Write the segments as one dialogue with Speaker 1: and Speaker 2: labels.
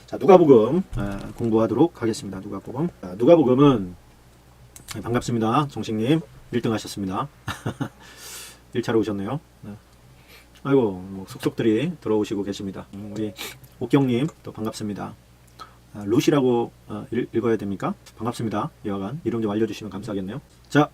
Speaker 1: 자, 누가복음 공부하도록 하겠습니다. 누가복음은 반갑습니다. 정식님 1등 하셨습니다. 1차로 오셨네요. 아이고 뭐 속속들이 들어오시고 계십니다. 우리 옥경님 또 반갑습니다. 루시라고 읽어야 됩니까? 반갑습니다. 여하간 이름 좀 알려주시면 감사하겠네요. 자,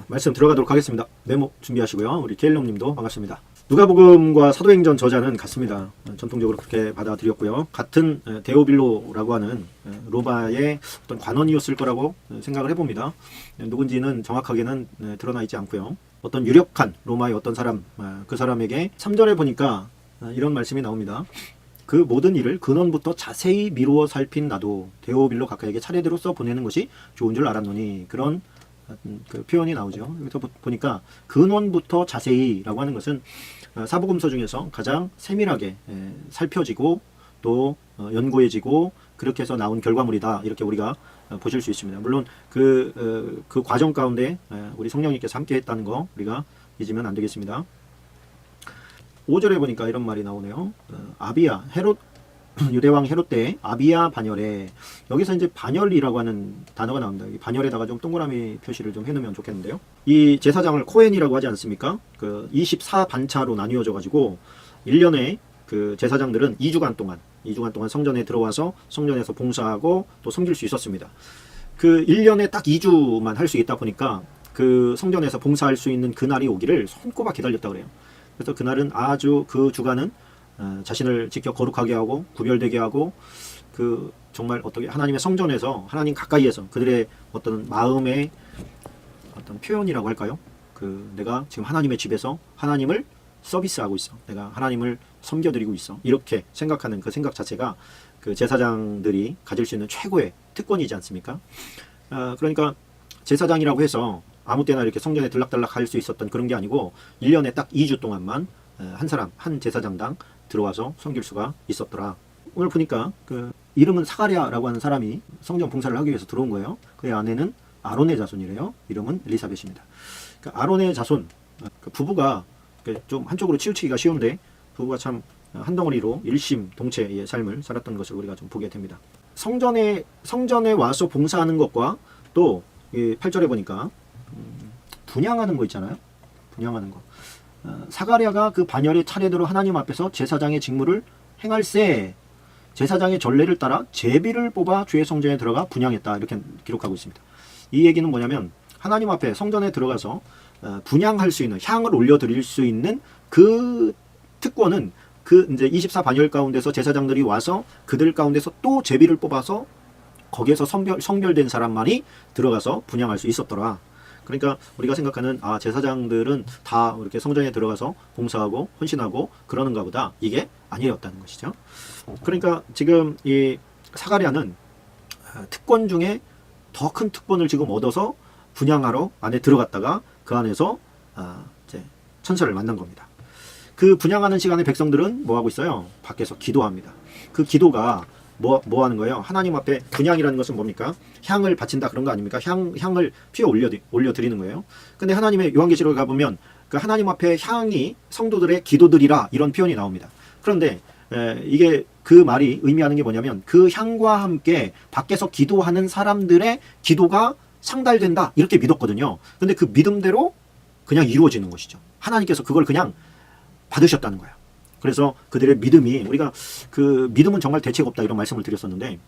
Speaker 1: 말씀 들어가도록 하겠습니다. 메모 준비하시고요. 우리 케일럼님도 반갑습니다. 누가복음과 사도행전 저자는 같습니다. 전통적으로 그렇게 받아들였고요. 같은 데오빌로라고 하는 로마의 어떤 관원이었을 거라고 생각을 해봅니다. 누군지는 정확하게는 드러나 있지 않고요. 어떤 유력한 로마의 어떤 사람, 그 사람에게 3절에 보니까 이런 말씀이 나옵니다. 그 모든 일을 근원부터 자세히 미루어 살핀 나도 데오빌로 각하에게 차례대로 써 보내는 것이 좋은 줄 알았노니, 그런 그 표현이 나오죠. 여기서 보니까 근원부터 자세히라고 하는 것은 사복음서 중에서 가장 세밀하게 살펴지고 또 연구해지고 그렇게 해서 나온 결과물이다, 이렇게 우리가 보실 수 있습니다. 물론 그 과정 가운데 우리 성령님께서 함께 했다는 거 우리가 잊으면 안 되겠습니다. 5절에 보니까 이런 말이 나오네요. 아비야 헤롯 유대왕 헤롯 때 아비야 반열에, 여기서 이제 반열이라고 하는 단어가 나옵니다. 이 반열에다가 좀 동그라미 표시를 좀 해놓으면 좋겠는데요. 이 제사장을 코헨이라고 하지 않습니까? 그 24반차로 나뉘어져 가지고 1년에 그 제사장들은 2주간 동안 성전에 들어와서 성전에서 봉사하고 또 섬길 수 있었습니다. 그 1년에 딱 2주만 할 수 있다 보니까 그 성전에서 봉사할 수 있는 그날이 오기를 손꼽아 기다렸다 그래요. 그래서 그날은 아주 그 주간은 자신을 지켜 거룩하게 하고 구별되게 하고, 그 정말 어떻게 하나님의 성전에서 하나님 가까이에서 그들의 어떤 마음의 어떤 표현이라고 할까요? 그 내가 지금 하나님의 집에서 하나님을 서비스하고 있어, 내가 하나님을 섬겨드리고 있어, 이렇게 생각하는 그 생각 자체가 그 제사장들이 가질 수 있는 최고의 특권이지 않습니까? 그러니까 제사장이라고 해서 아무 때나 이렇게 성전에 들락달락 할 수 있었던 그런 게 아니고 1년에 딱 2주 동안만 한 사람, 한 제사장당 들어와서 섬길 수가 있었더라. 오늘 보니까 그 이름은 사가랴라고 하는 사람이 성전 봉사를 하기 위해서 들어온 거예요. 그의 아내는 아론의 자손이래요. 이름은 엘리사벳입니다. 그러니까 아론의 자손, 그 부부가 좀 한쪽으로 치우치기가 쉬운데 부부가 참 한 덩어리로 일심동체의 삶을 살았던 것을 우리가 좀 보게 됩니다. 성전에 와서 봉사하는 것과 또 8절에 보니까 분향하는 거 있잖아요. 분향하는 거. 사가랴가 그 반열의 차례대로 하나님 앞에서 제사장의 직무를 행할세 제사장의 전례를 따라 제비를 뽑아 주의 성전에 들어가 분향했다, 이렇게 기록하고 있습니다. 이 얘기는 뭐냐면 하나님 앞에 성전에 들어가서 분향할 수 있는, 향을 올려드릴 수 있는 그 특권은 그 이제 24반열 가운데서 제사장들이 와서 그들 가운데서 또 제비를 뽑아서 거기에서 성별된 사람만이 들어가서 분향할 수 있었더라. 그러니까 우리가 생각하는 제사장들은 다 이렇게 성전에 들어가서 봉사하고 헌신하고 그러는가 보다, 이게 아니었다는 것이죠. 그러니까 지금 이 사가랴는 특권 중에 더 큰 특권을 지금 얻어서 분향하러 안에 들어갔다가 그 안에서 이제 천사를 만난 겁니다. 그 분향하는 시간에 백성들은 뭐 하고 있어요? 밖에서 기도합니다. 그 기도가 뭐 하는 거예요? 하나님 앞에 분향이라는 것은 뭡니까? 향을 바친다, 그런 거 아닙니까? 향을 피워 올려드리는 거예요. 근데 하나님의 요한계시록에 가보면 그 하나님 앞에 향이 성도들의 기도들이라, 이런 표현이 나옵니다. 그런데 이게 그 말이 의미하는 게 뭐냐면 그 향과 함께 밖에서 기도하는 사람들의 기도가 상달된다, 이렇게 믿었거든요. 근데 그 믿음대로 그냥 이루어지는 것이죠. 하나님께서 그걸 그냥 받으셨다는 거예요. 그래서 그들의 믿음이, 우리가 그 믿음은 정말 대책 없다, 이런 말씀을 드렸었는데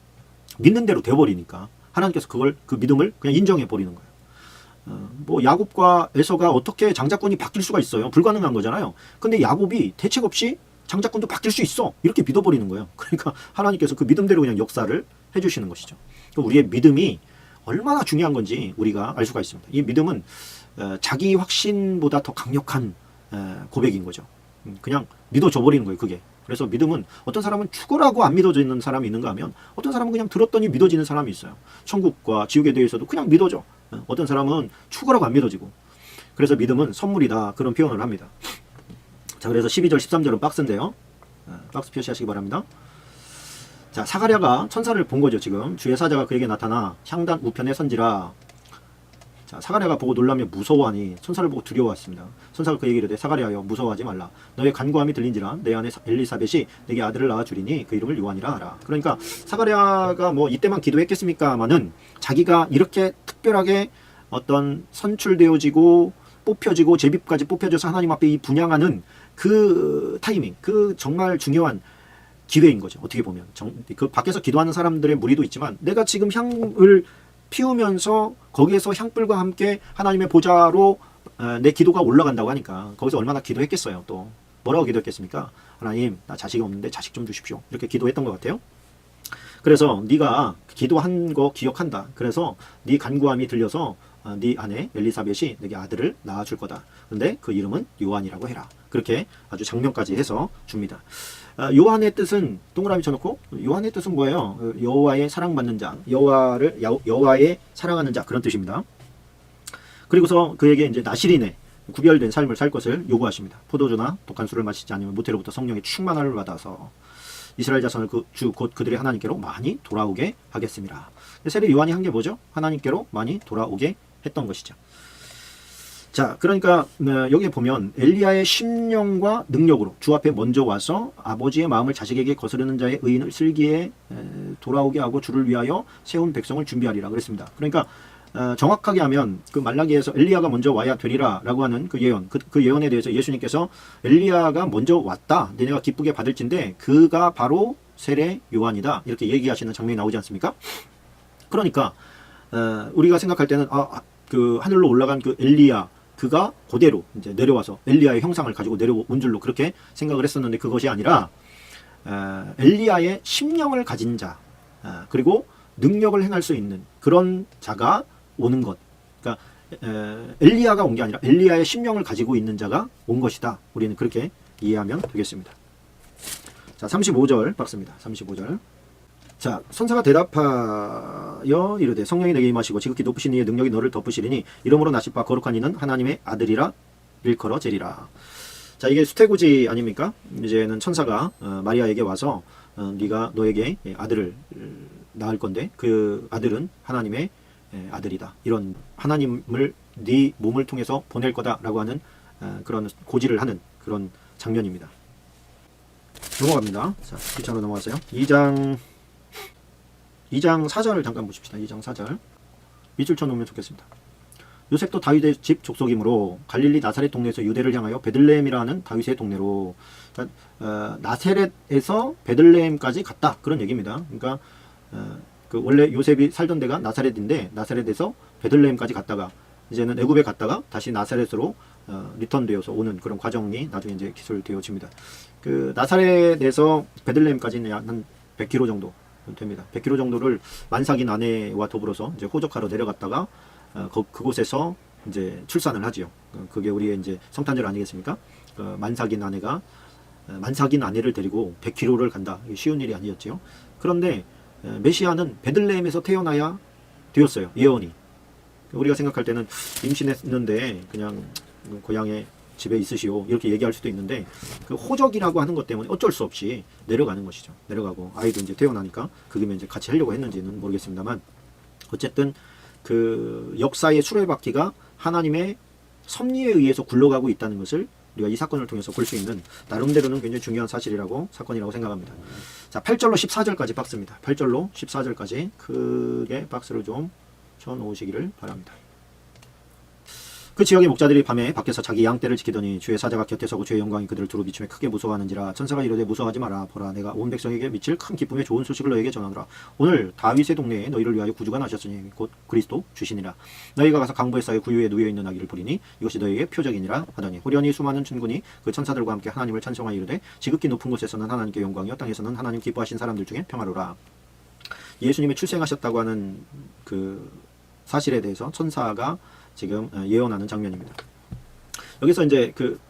Speaker 1: 믿는 대로 되어버리니까 하나님께서 그 믿음을 그냥 인정해 버리는 거예요. 뭐 야곱과 에서가 어떻게 장자권이 바뀔 수가 있어요? 불가능한 거잖아요. 근데 야곱이 대책 없이 장자권도 바뀔 수 있어, 이렇게 믿어버리는 거예요. 그러니까 하나님께서 그 믿음대로 그냥 역사를 해주시는 것이죠. 우리의 믿음이 얼마나 중요한 건지 우리가 알 수가 있습니다. 이 믿음은 자기 확신보다 더 강력한 고백인 거죠. 그냥 믿어져 버리는 거예요, 그게. 그래서 믿음은, 어떤 사람은 죽으라고 안 믿어지는 사람이 있는가 하면 어떤 사람은 그냥 들었더니 믿어지는 사람이 있어요. 천국과 지옥에 대해서도 그냥 믿어져. 어떤 사람은 죽으라고 안 믿어지고. 그래서 믿음은 선물이다, 그런 표현을 합니다. 자, 그래서 12절 13절은 박스인데요. 박스 표시하시기 바랍니다. 자, 사가랴가 천사를 본 거죠. 지금 주의 사자가 그에게 나타나 향단 우편에 선지라. 자, 사가랴가 보고 놀라며 무서워하니 천사를 보고 두려워했습니다. 천사가 그 얘기를 해 사가랴여 무서워하지 말라. 너의 간구함이 들린지라 내 아내 엘리사벳이 내게 아들을 낳아 주리니 그 이름을 요한이라 하라. 그러니까 사가랴가 뭐 이때만 기도했겠습니까마는 자기가 이렇게 특별하게 어떤 선출되어지고 뽑혀지고 제비까지 뽑혀져서 하나님 앞에 이 분양하는 그 타이밍, 그 정말 중요한 기회인 거죠. 어떻게 보면 그 밖에서 기도하는 사람들의 무리도 있지만 내가 지금 향을 피우면서 거기에서 향불과 함께 하나님의 보좌로 내 기도가 올라간다고 하니까 거기서 얼마나 기도했겠어요. 또 뭐라고 기도했겠습니까? 하나님 나 자식이 없는데 자식 좀 주십시오. 이렇게 기도했던 것 같아요. 그래서 네가 기도한 거 기억한다. 그래서 네 간구함이 들려서 네 아내 엘리사벳이 내게 아들을 낳아줄 거다. 근데 그 이름은 요한이라고 해라. 그렇게 아주 장면까지 해서 줍니다. 요한의 뜻은 동그라미 쳐놓고 요한의 뜻은 뭐예요? 여호와의 사랑받는 자, 여호와의 사랑하는 자 그런 뜻입니다. 그리고서 그에게 이제 나실인의 구별된 삶을 살 것을 요구하십니다. 포도주나 독한 술을 마시지 않으면 모태로부터 성령의 충만함을 받아서 이스라엘 자손을 곧 그들의 하나님께로 많이 돌아오게 하겠습니다. 세례 요한이 한 게 뭐죠? 하나님께로 많이 돌아오게 했던 것이죠. 자, 그러니까 여기에 보면 엘리야의 심령과 능력으로 주 앞에 먼저 와서 아버지의 마음을 자식에게 거스르는 자의 의인을 슬기에 돌아오게 하고 주를 위하여 세운 백성을 준비하리라 그랬습니다. 그러니까 정확하게 하면 그 말라기에서 엘리야가 먼저 와야 되리라 라고 하는 그 예언, 그 예언에 대해서 예수님께서 엘리야가 먼저 왔다 너네가 기쁘게 받을진데 그가 바로 세례 요한이다 이렇게 얘기하시는 장면이 나오지 않습니까? 그러니까 우리가 생각할 때는 그 하늘로 올라간 그 엘리야 그가 그대로 이제 내려와서 엘리야의 형상을 가지고 내려온 줄로 그렇게 생각을 했었는데 그것이 아니라 엘리야의 심령을 가진 자 그리고 능력을 행할 수 있는 그런 자가 오는 것. 그러니까 엘리야가 온 게 아니라 엘리야의 심령을 가지고 있는 자가 온 것이다. 우리는 그렇게 이해하면 되겠습니다. 자, 35절 박스입니다. 35절. 자, 선사가 대답하여 이르되 성령이 내게 임하시고 지극히 높으신 이의 능력이 너를 덮으시리니 이러므로 나실 바 거룩한 이는 하나님의 아들이라 일컬어지리라. 자, 이게 수태구지 아닙니까? 이제는 천사가 마리아에게 와서 네가 너에게 아들을 낳을 건데 그 아들은 하나님의 아들이다. 이런 하나님을 네 몸을 통해서 보낼 거다라고 하는 그런 고지를 하는 그런 장면입니다. 넘어갑니다. 자, 1장으로 넘어가세요. 2장 4절을 잠깐 보십시다. 2장 4절. 밑줄 쳐놓으면 좋겠습니다. 요셉도 다윗의 집 족속이므로 갈릴리 나사렛 동네에서 유대를 향하여 베들레헴이라는 다윗의 동네로 나사렛에서 베들레헴까지 갔다. 그런 얘기입니다. 그러니까 그 원래 요셉이 살던 데가 나사렛인데 나사렛에서 베들레헴까지 갔다가 이제는 애굽에 갔다가 다시 나사렛으로 리턴되어서 오는 그런 과정이 나중에 이제 기술되어집니다. 그 나사렛에서 베들레헴까지는 한 100km 정도 됩니다. 100km 정도를 만삭인 아내와 더불어서 이제 호적하러 내려갔다가 그곳에서 이제 출산을 하지요. 그게 우리의 이제 성탄절 아니겠습니까? 만삭인 아내가 만삭인 아내를 데리고 100km를 간다. 이게 쉬운 일이 아니었지요. 그런데 메시아는 베들레헴에서 태어나야 되었어요. 예언이. 우리가 생각할 때는 임신했는데 그냥 고향에 집에 있으시오 이렇게 얘기할 수도 있는데 그 호적이라고 하는 것 때문에 어쩔 수 없이 내려가는 것이죠. 내려가고 아이도 이제 태어나니까 그게 이제 같이 하려고 했는지는 모르겠습니다만 어쨌든 그 역사의 수레바퀴가 하나님의 섭리에 의해서 굴러가고 있다는 것을 우리가 이 사건을 통해서 볼 수 있는 나름대로는 굉장히 중요한 사건이라고 생각합니다. 자, 8절로 14절까지 박스입니다. 8절로 14절까지 크게 박스를 좀 쳐놓으시기를 바랍니다. 그 지역의 목자들이 밤에 밖에서 자기 양떼를 지키더니 주의 사자가 곁에 서고 주의 영광이 그들을 두루 비추며 크게 무서워하는지라. 천사가 이르되 무서워하지 마라. 보라 내가 온 백성에게 미칠 큰 기쁨의 좋은 소식을 너에게 전하노라. 오늘 다윗의 동네에 너희를 위하여 구주가 나셨으니 곧 그리스도 주시니라. 너희가 가서 강보에 쌓여 구유에 누워있는 아기를 보리니 이것이 너희에게 표적이니라 하더니 호련히 수많은 천군이 그 천사들과 함께 하나님을 찬송하여 이르되 지극히 높은 곳에서는 하나님께 영광이요 땅에서는 하나님 기뻐하신 사람들 중에 평화로라. 예수님이 출생하셨다고 하는 그 사실에 대해서 천사가 지금 예언하는 장면입니다. 여기서 이제 그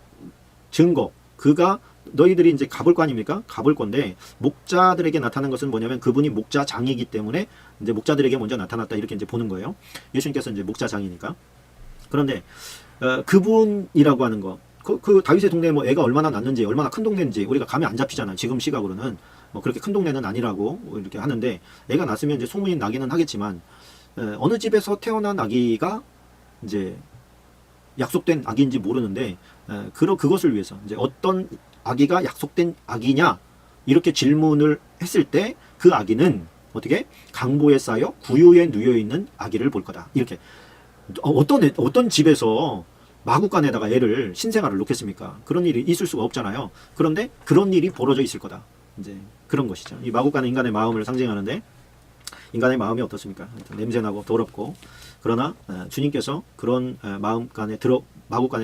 Speaker 1: 증거, 그가 너희들이 이제 가볼 거 아닙니까? 가볼 건데 목자들에게 나타난 것은 뭐냐면 그분이 목자장이기 때문에 이제 목자들에게 먼저 나타났다 이렇게 이제 보는 거예요. 예수님께서 이제 목자장이니까. 그런데 그분이라고 하는 거, 그 다윗의 동네에 뭐 애가 얼마나 낳는지, 얼마나 큰 동네인지 우리가 감이 안 잡히잖아요. 지금 시각으로는 뭐 그렇게 큰 동네는 아니라고 이렇게 하는데 애가 낳았으면 이제 소문이 나기는 하겠지만 어느 집에서 태어난 아기가 이제 약속된 아기인지 모르는데 그것을 위해서 이제 어떤 아기가 약속된 아기냐 이렇게 질문을 했을 때 그 아기는 어떻게 강보에 쌓여 구유에 누여 있는 아기를 볼 거다. 이렇게 어떤 집에서 마구간에다가 애를 신생아를 놓겠습니까? 그런 일이 있을 수가 없잖아요. 그런데 그런 일이 벌어져 있을 거다. 이제 그런 것이죠. 이 마구간은 인간의 마음을 상징하는데 인간의 마음이 어떻습니까? 냄새나고 더럽고 그러나 주님께서 그런 마구간에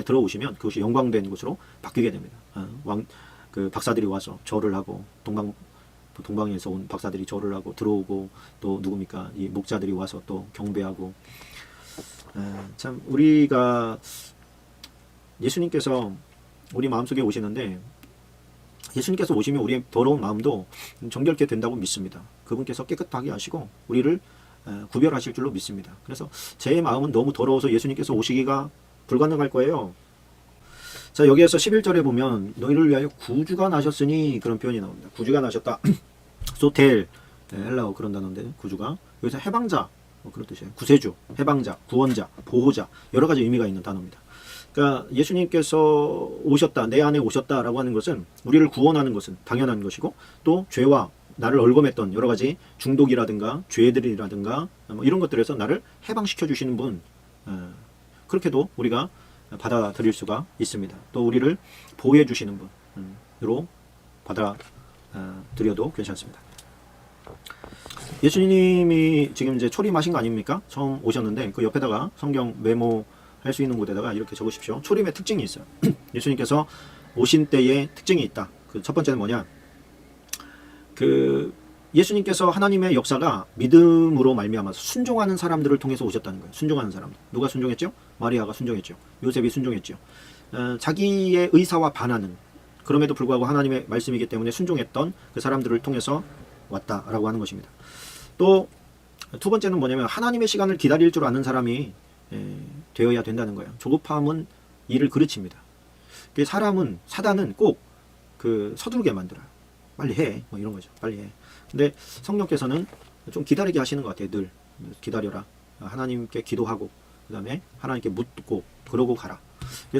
Speaker 1: 들어오시면 그것이 영광된 곳으로 바뀌게 됩니다. 그 박사들이 와서 절을 하고 동방에서 온 박사들이 절을 하고 들어오고 또 누굽니까? 이 목자들이 와서 또 경배하고 참 우리가 예수님께서 우리 마음속에 오시는데 예수님께서 오시면 우리의 더러운 마음도 정결케 된다고 믿습니다. 그분께서 깨끗하게 하시고 우리를 구별하실 줄로 믿습니다. 그래서 제 마음은 너무 더러워서 예수님께서 오시기가 불가능할 거예요. 자, 여기에서 11절에 보면 너희를 위하여 구주가 나셨으니 그런 표현이 나옵니다. 구주가 나셨다. 소텔, 헬라어 그런 단어인데 구주가 여기서 해방자 그런 뜻이에요. 구세주, 해방자, 구원자, 보호자 여러 가지 의미가 있는 단어입니다. 그러니까 예수님께서 오셨다, 내 안에 오셨다라고 하는 것은 우리를 구원하는 것은 당연한 것이고 또 죄와 나를 얽어맸던 여러 가지 중독이라든가 죄들이라든가 뭐 이런 것들에서 나를 해방시켜 주시는 분 그렇게도 우리가 받아들일 수가 있습니다. 또 우리를 보호해 주시는 분으로 받아들여도 괜찮습니다. 예수님이 지금 이제 초림하신 거 아닙니까? 처음 오셨는데 그 옆에다가 성경 메모할 수 있는 곳에다가 이렇게 적으십시오. 초림의 특징이 있어요. 예수님께서 오신 때의 특징이 있다. 그 첫 번째는 뭐냐? 그 예수님께서 하나님의 역사가 믿음으로 말미암아서 순종하는 사람들을 통해서 오셨다는 거예요. 순종하는 사람들. 누가 순종했죠? 마리아가 순종했죠. 요셉이 순종했죠. 자기의 의사와 반하는 그럼에도 불구하고 하나님의 말씀이기 때문에 순종했던 그 사람들을 통해서 왔다라고 하는 것입니다. 또 두 번째는 뭐냐면 하나님의 시간을 기다릴 줄 아는 사람이 되어야 된다는 거예요. 조급함은 일을 그르칩니다. 사단은 꼭 그 서두르게 만들어요. 빨리 해. 뭐 이런 거죠. 빨리 해. 근데 성령께서는 좀 기다리게 하시는 것 같아요. 늘 기다려라. 하나님께 기도하고 그 다음에 하나님께 묻고 그러고 가라.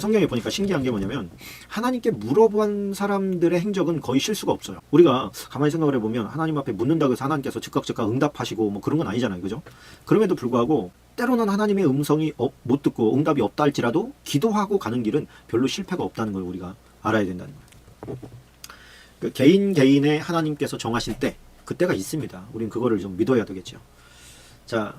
Speaker 1: 성경에 보니까 신기한 게 뭐냐면 하나님께 물어본 사람들의 행적은 거의 실수가 없어요. 우리가 가만히 생각을 해보면 하나님 앞에 묻는다고 해서 하나님께서 즉각 응답하시고 뭐 그런 건 아니잖아요. 그죠? 그럼에도 불구하고 때로는 하나님의 음성이 못 듣고 응답이 없다 할지라도 기도하고 가는 길은 별로 실패가 없다는 걸 우리가 알아야 된다는 거예요. 그 개인의 하나님께서 정하신 때 그때가 있습니다. 우린 그거를 좀 믿어야 되겠죠. 자,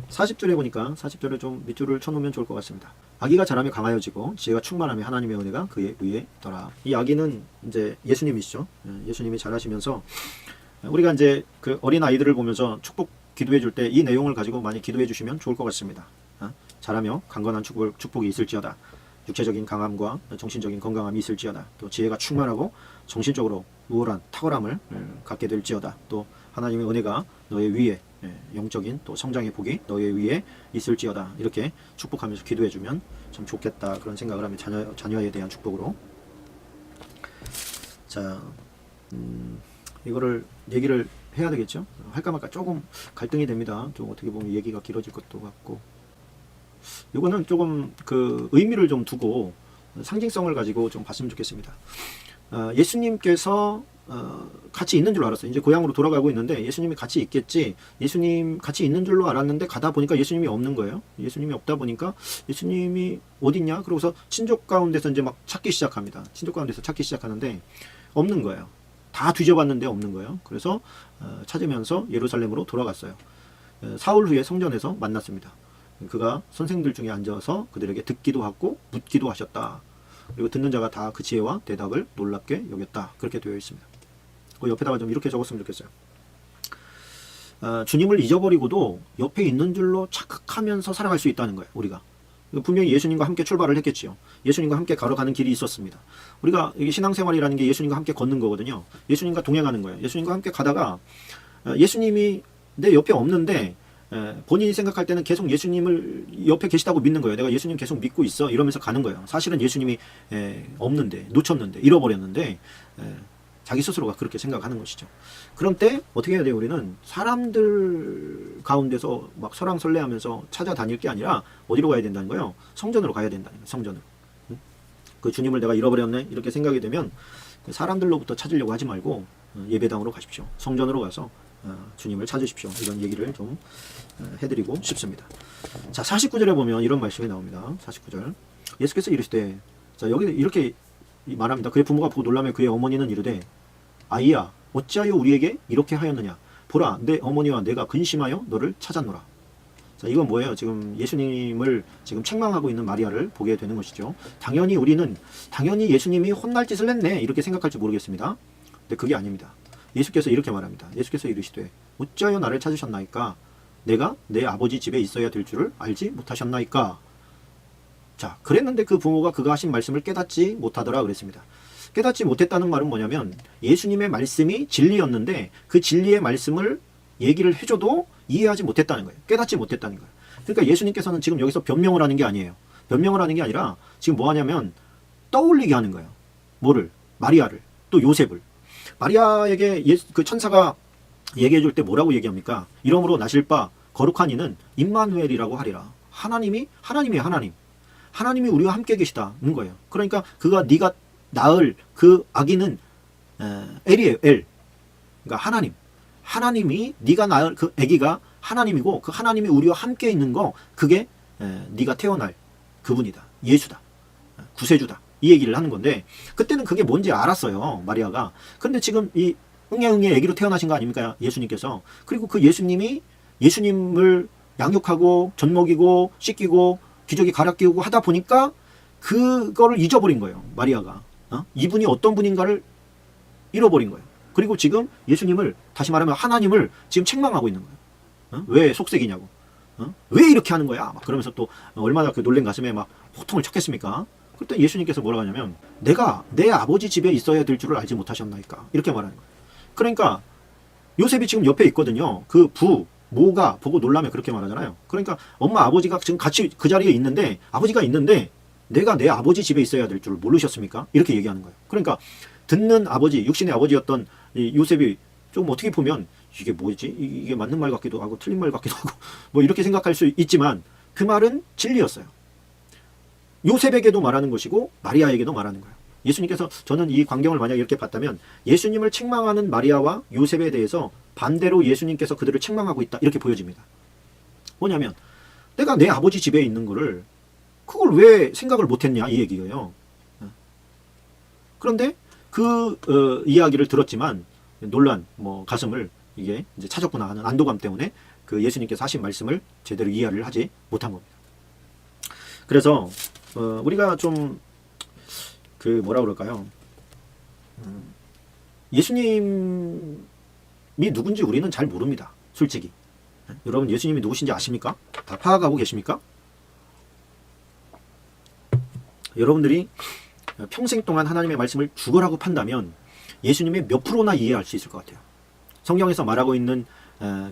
Speaker 1: 40절에 보니까 40절에 좀 밑줄을 쳐놓으면 좋을 것 같습니다. 아기가 자라며 강하여지고 지혜가 충만하며 하나님의 은혜가 그의 위에 있더라. 이 아기는 이제 예수님이시죠. 예수님이 자라시면서 우리가 이제 그 어린 아이들을 보면서 축복 기도해 줄 때 이 내용을 가지고 많이 기도해 주시면 좋을 것 같습니다. 자라며 강건한 축복이 있을지어다. 육체적인 강함과 정신적인 건강함이 있을지어다. 또 지혜가 충만하고 정신적으로 우월한 탁월함을 갖게 될지어다. 또 하나님의 은혜가 너의 위에 영적인 또 성장의 복이 너의 위에 있을지어다. 이렇게 축복하면서 기도해주면 참 좋겠다. 그런 생각을 하면 자녀에 대한 축복으로. 자, 이거를 얘기를 해야 되겠죠? 할까 말까 조금 갈등이 됩니다. 좀 어떻게 보면 얘기가 길어질 것도 같고. 이거는 조금 그 의미를 좀 두고 상징성을 가지고 좀 봤으면 좋겠습니다. 예수님께서 같이 있는 줄 알았어요. 이제 고향으로 돌아가고 있는데 예수님이 같이 있겠지. 예수님 같이 있는 줄로 알았는데 가다 보니까 예수님이 없는 거예요. 예수님이 없다 보니까 예수님이 어딨냐? 그러고서 친족 가운데서 이제 막 찾기 시작합니다. 친족 가운데서 찾기 시작하는데 없는 거예요. 다 뒤져봤는데 없는 거예요. 그래서 찾으면서 예루살렘으로 돌아갔어요. 사흘 후에 성전에서 만났습니다. 그가 선생들 중에 앉아서 그들에게 듣기도 하고 묻기도 하셨다. 그리고 듣는 자가 다 그 지혜와 대답을 놀랍게 여겼다. 그렇게 되어 있습니다. 그 옆에다가 좀 이렇게 적었으면 좋겠어요. 주님을 잊어버리고도 옆에 있는 줄로 착각하면서 살아갈 수 있다는 거예요. 우리가 분명히 예수님과 함께 출발을 했겠지요. 예수님과 함께 걸어가는 길이 있었습니다. 우리가 이게 신앙생활이라는 게 예수님과 함께 걷는 거거든요. 예수님과 동행하는 거예요. 예수님과 함께 가다가 예수님이 내 옆에 없는데 본인이 생각할 때는 계속 예수님을 옆에 계시다고 믿는 거예요. 내가 예수님 계속 믿고 있어 이러면서 가는 거예요. 사실은 예수님이 없는데 놓쳤는데 잃어버렸는데 자기 스스로가 그렇게 생각하는 것이죠. 그런 때 어떻게 해야 돼요? 우리는 사람들 가운데서 막 설랑설레하면서 찾아다닐 게 아니라 어디로 가야 된다는 거예요? 성전으로 가야 된다는 거예요. 성전으로. 그 주님을 내가 잃어버렸네 이렇게 생각이 되면 사람들로부터 찾으려고 하지 말고 예배당으로 가십시오. 성전으로 가서 주님을 찾으십시오. 이런 얘기를 좀 해드리고 싶습니다. 자, 49절에 보면 이런 말씀이 나옵니다. 49절. 예수께서 이르시되, 자, 여기 이렇게 말합니다. 그의 부모가 보고 놀라며 그의 어머니는 이르되, 아이야, 어찌하여 우리에게 이렇게 하였느냐? 보라, 내 어머니와 내가 근심하여 너를 찾았노라. 자, 이건 뭐예요? 지금 예수님을 지금 책망하고 있는 마리아를 보게 되는 것이죠. 당연히 우리는 예수님이 혼날 짓을 했네 이렇게 생각할지 모르겠습니다. 근데 그게 아닙니다. 예수께서 이렇게 말합니다. 예수께서 이르시되, 어찌하여 나를 찾으셨나이까? 내가 내 아버지 집에 있어야 될 줄을 알지 못하셨나이까? 자, 그랬는데 그 부모가 그가 하신 말씀을 깨닫지 못하더라 그랬습니다. 깨닫지 못했다는 말은 뭐냐면 예수님의 말씀이 진리였는데 그 진리의 말씀을 얘기를 해줘도 이해하지 못했다는 거예요. 깨닫지 못했다는 거예요. 그러니까 예수님께서는 지금 여기서 변명을 하는 게 아니에요. 변명을 하는 게 아니라 지금 뭐 하냐면 떠올리게 하는 거예요. 뭐를? 마리아를, 또 요셉을. 마리아에게 그 천사가 얘기해 줄 때 뭐라고 얘기합니까? 이러므로 나실 바 거룩한 이는 임마누엘이라고 하리라. 하나님이에요. 하나님이 우리와 함께 계시다는 거예요. 그러니까 네가 낳을 그 아기는 엘이에요. 엘. 그러니까 하나님이 네가 낳을 그 아기가 하나님이고 그 하나님이 우리와 함께 있는 거 그게 네가 태어날 그분이다. 예수다. 구세주다. 이 얘기를 하는 건데 그때는 그게 뭔지 알았어요. 마리아가. 그런데 지금 이 응애 아기로 태어나신 거 아닙니까? 예수님께서. 그리고 그 예수님을 양육하고 젖먹이고 씻기고 기저귀 갈아 끼우고 하다 보니까 그거를 잊어버린 거예요. 마리아가. 이분이 어떤 분인가를 잃어버린 거예요. 그리고 지금 예수님을, 다시 말하면 하나님을 지금 책망하고 있는 거예요. 왜 속색이냐고. 왜 이렇게 하는 거야? 막 그러면서 또 얼마나 그 놀란 가슴에 막 호통을 쳤겠습니까? 그때 예수님께서 뭐라고 하냐면 내가 내 아버지 집에 있어야 될 줄을 알지 못하셨나이까? 이렇게 말하는 거예요. 그러니까 요셉이 지금 옆에 있거든요. 그 모가 보고 놀라며 그렇게 말하잖아요. 그러니까 엄마 아버지가 지금 같이 그 자리에 있는데 아버지가 있는데 내가 내 아버지 집에 있어야 될 줄을 모르셨습니까? 이렇게 얘기하는 거예요. 그러니까 듣는 아버지, 육신의 아버지였던 이 요셉이 좀 어떻게 보면 이게 뭐지? 이게 맞는 말 같기도 하고 틀린 말 같기도 하고 뭐 이렇게 생각할 수 있지만 그 말은 진리였어요. 요셉에게도 말하는 것이고 마리아에게도 말하는 거예요. 예수님께서, 저는 이 광경을 만약 이렇게 봤다면 예수님을 책망하는 마리아와 요셉에 대해서 반대로 예수님께서 그들을 책망하고 있다 이렇게 보여집니다. 뭐냐면 내가 내 아버지 집에 있는 거를 그걸 왜 생각을 못했냐 이 얘기예요. 그런데 그 이야기를 들었지만 놀란 가슴을 이게 이제 찾았구나 하는 안도감 때문에 그 예수님께서 하신 말씀을 제대로 이해를 하지 못한 겁니다. 그래서 우리가 좀 뭐라 그럴까요? 예수님이 누군지 우리는 잘 모릅니다. 솔직히. 여러분 예수님이 누구신지 아십니까? 다 파악하고 계십니까? 여러분들이 평생 동안 하나님의 말씀을 죽어라고 판다면 예수님의 몇 프로나 이해할 수 있을 것 같아요. 성경에서 말하고 있는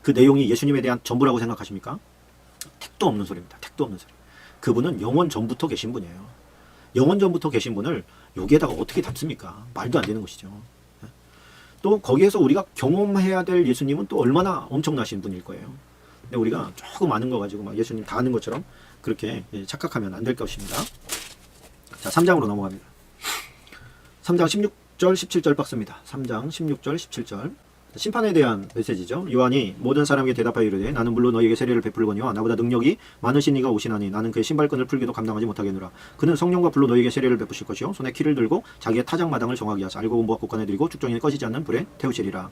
Speaker 1: 그 내용이 예수님에 대한 전부라고 생각하십니까? 택도 없는 소리입니다. 택도 없는 소리. 그분은 영원 전부터 계신 분이에요. 영원 전부터 계신 분을 여기에다가 어떻게 담습니까? 말도 안 되는 것이죠. 또 거기에서 우리가 경험해야 될 예수님은 또 얼마나 엄청나신 분일 거예요. 근데 우리가 조금 아는 거 가지고 막 예수님 다 아는 것처럼 그렇게 착각하면 안 될 것입니다. 자, 3장으로 넘어갑니다. 3장 16절 17절 박스입니다. 3장 16절 17절 심판에 대한 메시지죠. 요한이 모든 사람에게 대답하여 이르되 나는 물론 너희에게 세례를 베풀거니와 나보다 능력이 많으신 이가 오시나니 나는 그의 신발끈을 풀기도 감당하지 못하겠노라. 그는 성령과 불로 너희에게 세례를 베푸실 것이요 손에 키를 들고 자기의 타작마당을 정하게 하사 알고 공부와 곡간에 드리고 죽정이 꺼지지 않는 불에 태우시리라.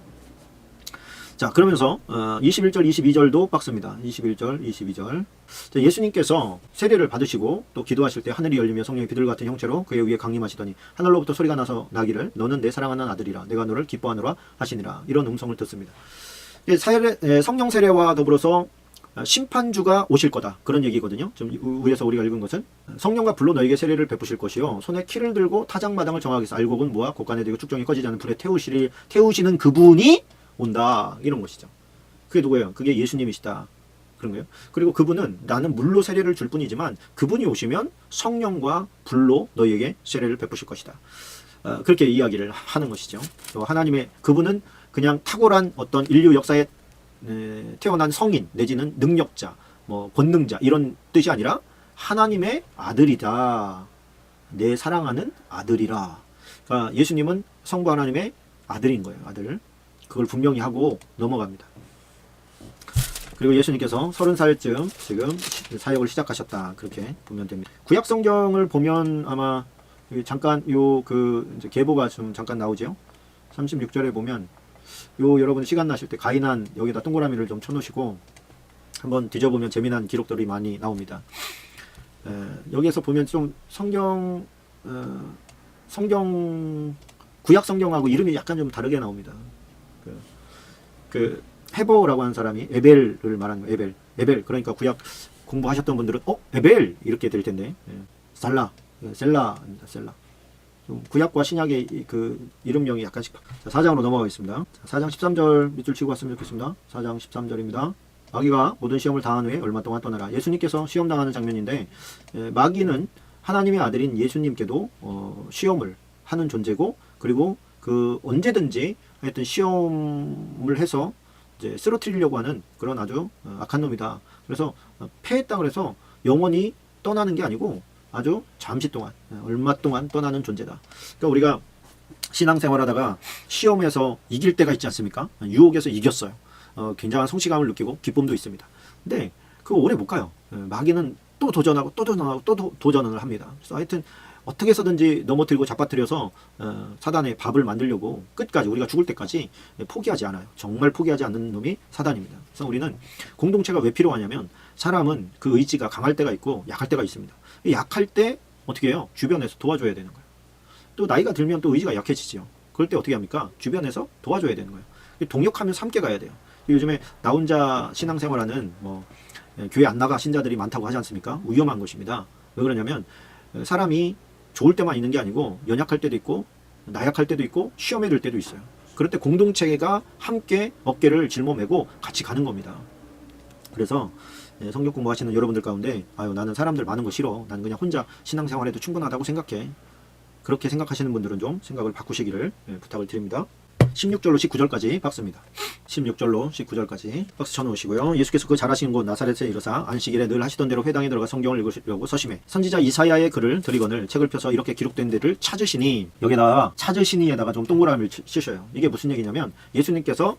Speaker 1: 자, 그러면서 21절 22절도 박스입니다. 21절 22절 예수님께서 세례를 받으시고 또 기도하실 때 하늘이 열리며 성령이 비둘 같은 형체로 그의 위에 강림하시더니 하늘로부터 소리가 나서 나기를 너는 내 사랑하는 아들이라 내가 너를 기뻐하노라 하시니라. 이런 음성을 듣습니다. 성령 세례와 더불어서 심판주가 오실 거다 그런 얘기거든요. 좀 위에서 우리가 읽은 것은 성령과 불로 너에게 세례를 베푸실 것이요 손에 키를 들고 타작마당을 정하게 해서 알곡은 모아 곡간에 들고 축정이 꺼지지 않는 불에 태우시는 그분이 온다 이런 것이죠. 그게 누구예요? 그게 예수님이시다 그런 거예요. 그리고 그분은 나는 물로 세례를 줄 뿐이지만 그분이 오시면 성령과 불로 너희에게 세례를 베푸실 것이다. 그렇게 이야기를 하는 것이죠. 또 하나님의 그분은 그냥 탁월한 어떤 인류 역사에 태어난 성인 내지는 능력자, 뭐 권능자 이런 뜻이 아니라 하나님의 아들이다. 내 사랑하는 아들이라. 그러니까 예수님은 성부 하나님의 아들인 거예요. 아들. 그걸 분명히 하고 넘어갑니다. 그리고 예수님께서 30살쯤 지금 사역을 시작하셨다. 그렇게 보면 됩니다. 구약 성경을 보면 아마 잠깐 이제 계보가 좀 잠깐 나오죠. 36절에 보면 여러분 시간 나실 때 가인한 여기다 동그라미를 좀 쳐놓으시고 한번 뒤져보면 재미난 기록들이 많이 나옵니다. 여기에서 보면 좀 성경 구약 성경하고 이름이 약간 좀 다르게 나옵니다. 그 헤보라고 하는 사람이 에벨을 말하는 거예요. 에벨. 그러니까 구약 공부하셨던 분들은 에벨 이렇게 될 텐데 셀라입니다. 셀라. 좀 구약과 신약의 그 이름명이 약간씩. 자, 4장으로 넘어가겠습니다. 4장 13절 밑줄 치고 왔으면 좋겠습니다. 4장 13절입니다. 마귀가 모든 시험을 당한 후에 얼마 동안 떠나라. 예수님께서 시험 당하는 장면인데 마귀는 하나님의 아들인 예수님께도 시험을 하는 존재고, 그리고 그 언제든지 하여튼 시험을 해서 이제 쓰러뜨리려고 하는 그런 아주 악한 놈이다. 그래서 패했다 그래서 영원히 떠나는 게 아니고 아주 잠시 동안, 얼마 동안 떠나는 존재다. 그러니까 우리가 신앙생활하다가 시험에서 이길 때가 있지 않습니까? 유혹에서 이겼어요. 굉장한 성취감을 느끼고 기쁨도 있습니다. 근데 그거 오래 못 가요. 마귀는 또 도전하고 또 도전하고 또 도전을 합니다. 그래서 하여튼 어떻게 해서든지 넘어뜨리고 잡아뜨려서 사단의 밥을 만들려고 끝까지, 우리가 죽을 때까지 포기하지 않아요. 정말 포기하지 않는 놈이 사단입니다. 그래서 우리는 공동체가 왜 필요하냐면 사람은 그 의지가 강할 때가 있고 약할 때가 있습니다. 약할 때 어떻게 해요? 주변에서 도와줘야 되는 거예요. 또 나이가 들면 또 의지가 약해지죠. 그럴 때 어떻게 합니까? 주변에서 도와줘야 되는 거예요. 동역하면서 함께 가야 돼요. 요즘에 나 혼자 신앙생활하는 교회 안 나가 신자들이 많다고 하지 않습니까? 위험한 것입니다. 왜 그러냐면 사람이 좋을 때만 있는 게 아니고 연약할 때도 있고 나약할 때도 있고 시험에 들 때도 있어요. 그럴 때 공동체가 함께 어깨를 짊어매고 같이 가는 겁니다. 그래서 성경 공부하시는 여러분들 가운데 나는 사람들 많은 거 싫어. 나는 그냥 혼자 신앙생활해도 충분하다고 생각해. 그렇게 생각하시는 분들은 좀 생각을 바꾸시기를 부탁을 드립니다. 16절로 19절까지 박스입니다. 16절로 19절까지 박스 쳐놓으시고요. 예수께서 그 잘하시는 곳 나사렛에 이르사 안식일에 늘 하시던 대로 회당에 들어가 성경을 읽으시려고 서심해 선지자 이사야의 글을 드리거늘 책을 펴서 이렇게 기록된 데를 찾으시니, 여기다가 찾으시니에다가 좀 동그라미를 치셔요. 이게 무슨 얘기냐면 예수님께서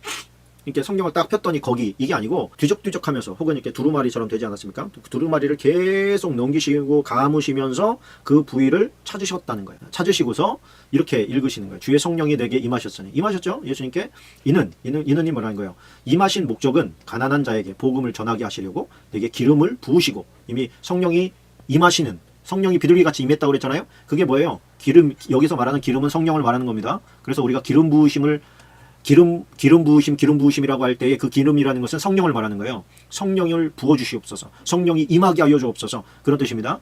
Speaker 1: 이렇게 성경을 딱 폈더니 거기, 이게 아니고 뒤적뒤적 하면서, 혹은 이렇게 두루마리처럼 되지 않았습니까? 두루마리를 계속 넘기시고 감으시면서 그 부위를 찾으셨다는 거예요. 찾으시고서 이렇게 읽으시는 거예요. 주의 성령이 내게 임하셨으니. 임하셨죠? 예수님께. 이는이 뭐라는 거예요? 임하신 목적은 가난한 자에게 복음을 전하게 하시려고 내게 기름을 부으시고, 이미 성령이 임하시는, 성령이 비둘기같이 임했다고 그랬잖아요. 그게 뭐예요? 기름, 여기서 말하는 기름은 성령을 말하는 겁니다. 그래서 우리가 기름 부으심이라고 할 때에 그 기름이라는 것은 성령을 말하는 거예요. 성령을 부어주시옵소서. 성령이 임하게 하여 주옵소서. 그런 뜻입니다.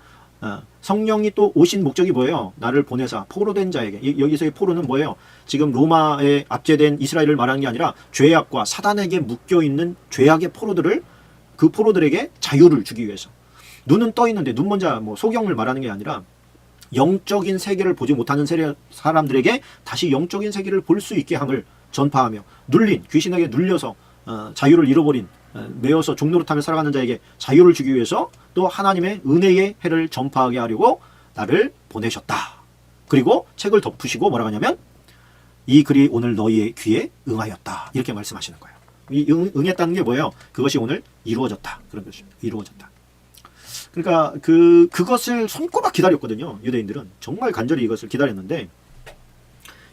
Speaker 1: 성령이 또 오신 목적이 뭐예요? 나를 보내사 포로된 자에게. 여기서의 포로는 뭐예요? 지금 로마에 압제된 이스라엘을 말하는 게 아니라 죄악과 사단에게 묶여있는 죄악의 포로들을, 그 포로들에게 자유를 주기 위해서. 눈은 떠 있는데, 눈 먼저 소경을 말하는 게 아니라 영적인 세계를 보지 못하는 사람들에게 다시 영적인 세계를 볼 수 있게 함을 전파하며, 귀신에게 눌려서 자유를 잃어버린, 매여서 종노릇하며 살아가는 자에게 자유를 주기 위해서 또 하나님의 은혜의 해를 전파하게 하려고 나를 보내셨다. 그리고 책을 덮으시고 뭐라고 하냐면 이 글이 오늘 너희의 귀에 응하였다. 이렇게 말씀하시는 거예요. 이 응했다는 게 뭐예요? 그것이 오늘 이루어졌다. 그런 것입니다. 이루어졌다. 그러니까 그것을 손꼽아 기다렸거든요. 유대인들은 정말 간절히 이것을 기다렸는데,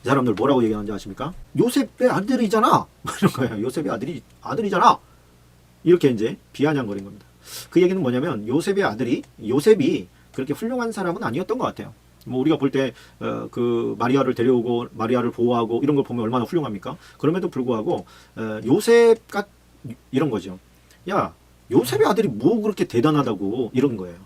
Speaker 1: 이 사람들 뭐라고 얘기하는지 아십니까? 요셉의 아들이잖아. 이런 거예요. 요셉의 아들이잖아. 이렇게 이제 비아냥거린 겁니다. 그 얘기는 뭐냐면 요셉이 그렇게 훌륭한 사람은 아니었던 것 같아요. 우리가 볼 때 그 마리아를 데려오고 마리아를 보호하고 이런 걸 보면 얼마나 훌륭합니까? 그럼에도 불구하고 요셉과 이런 거죠. 야, 요셉의 아들이 뭐 그렇게 대단하다고, 이런 거예요.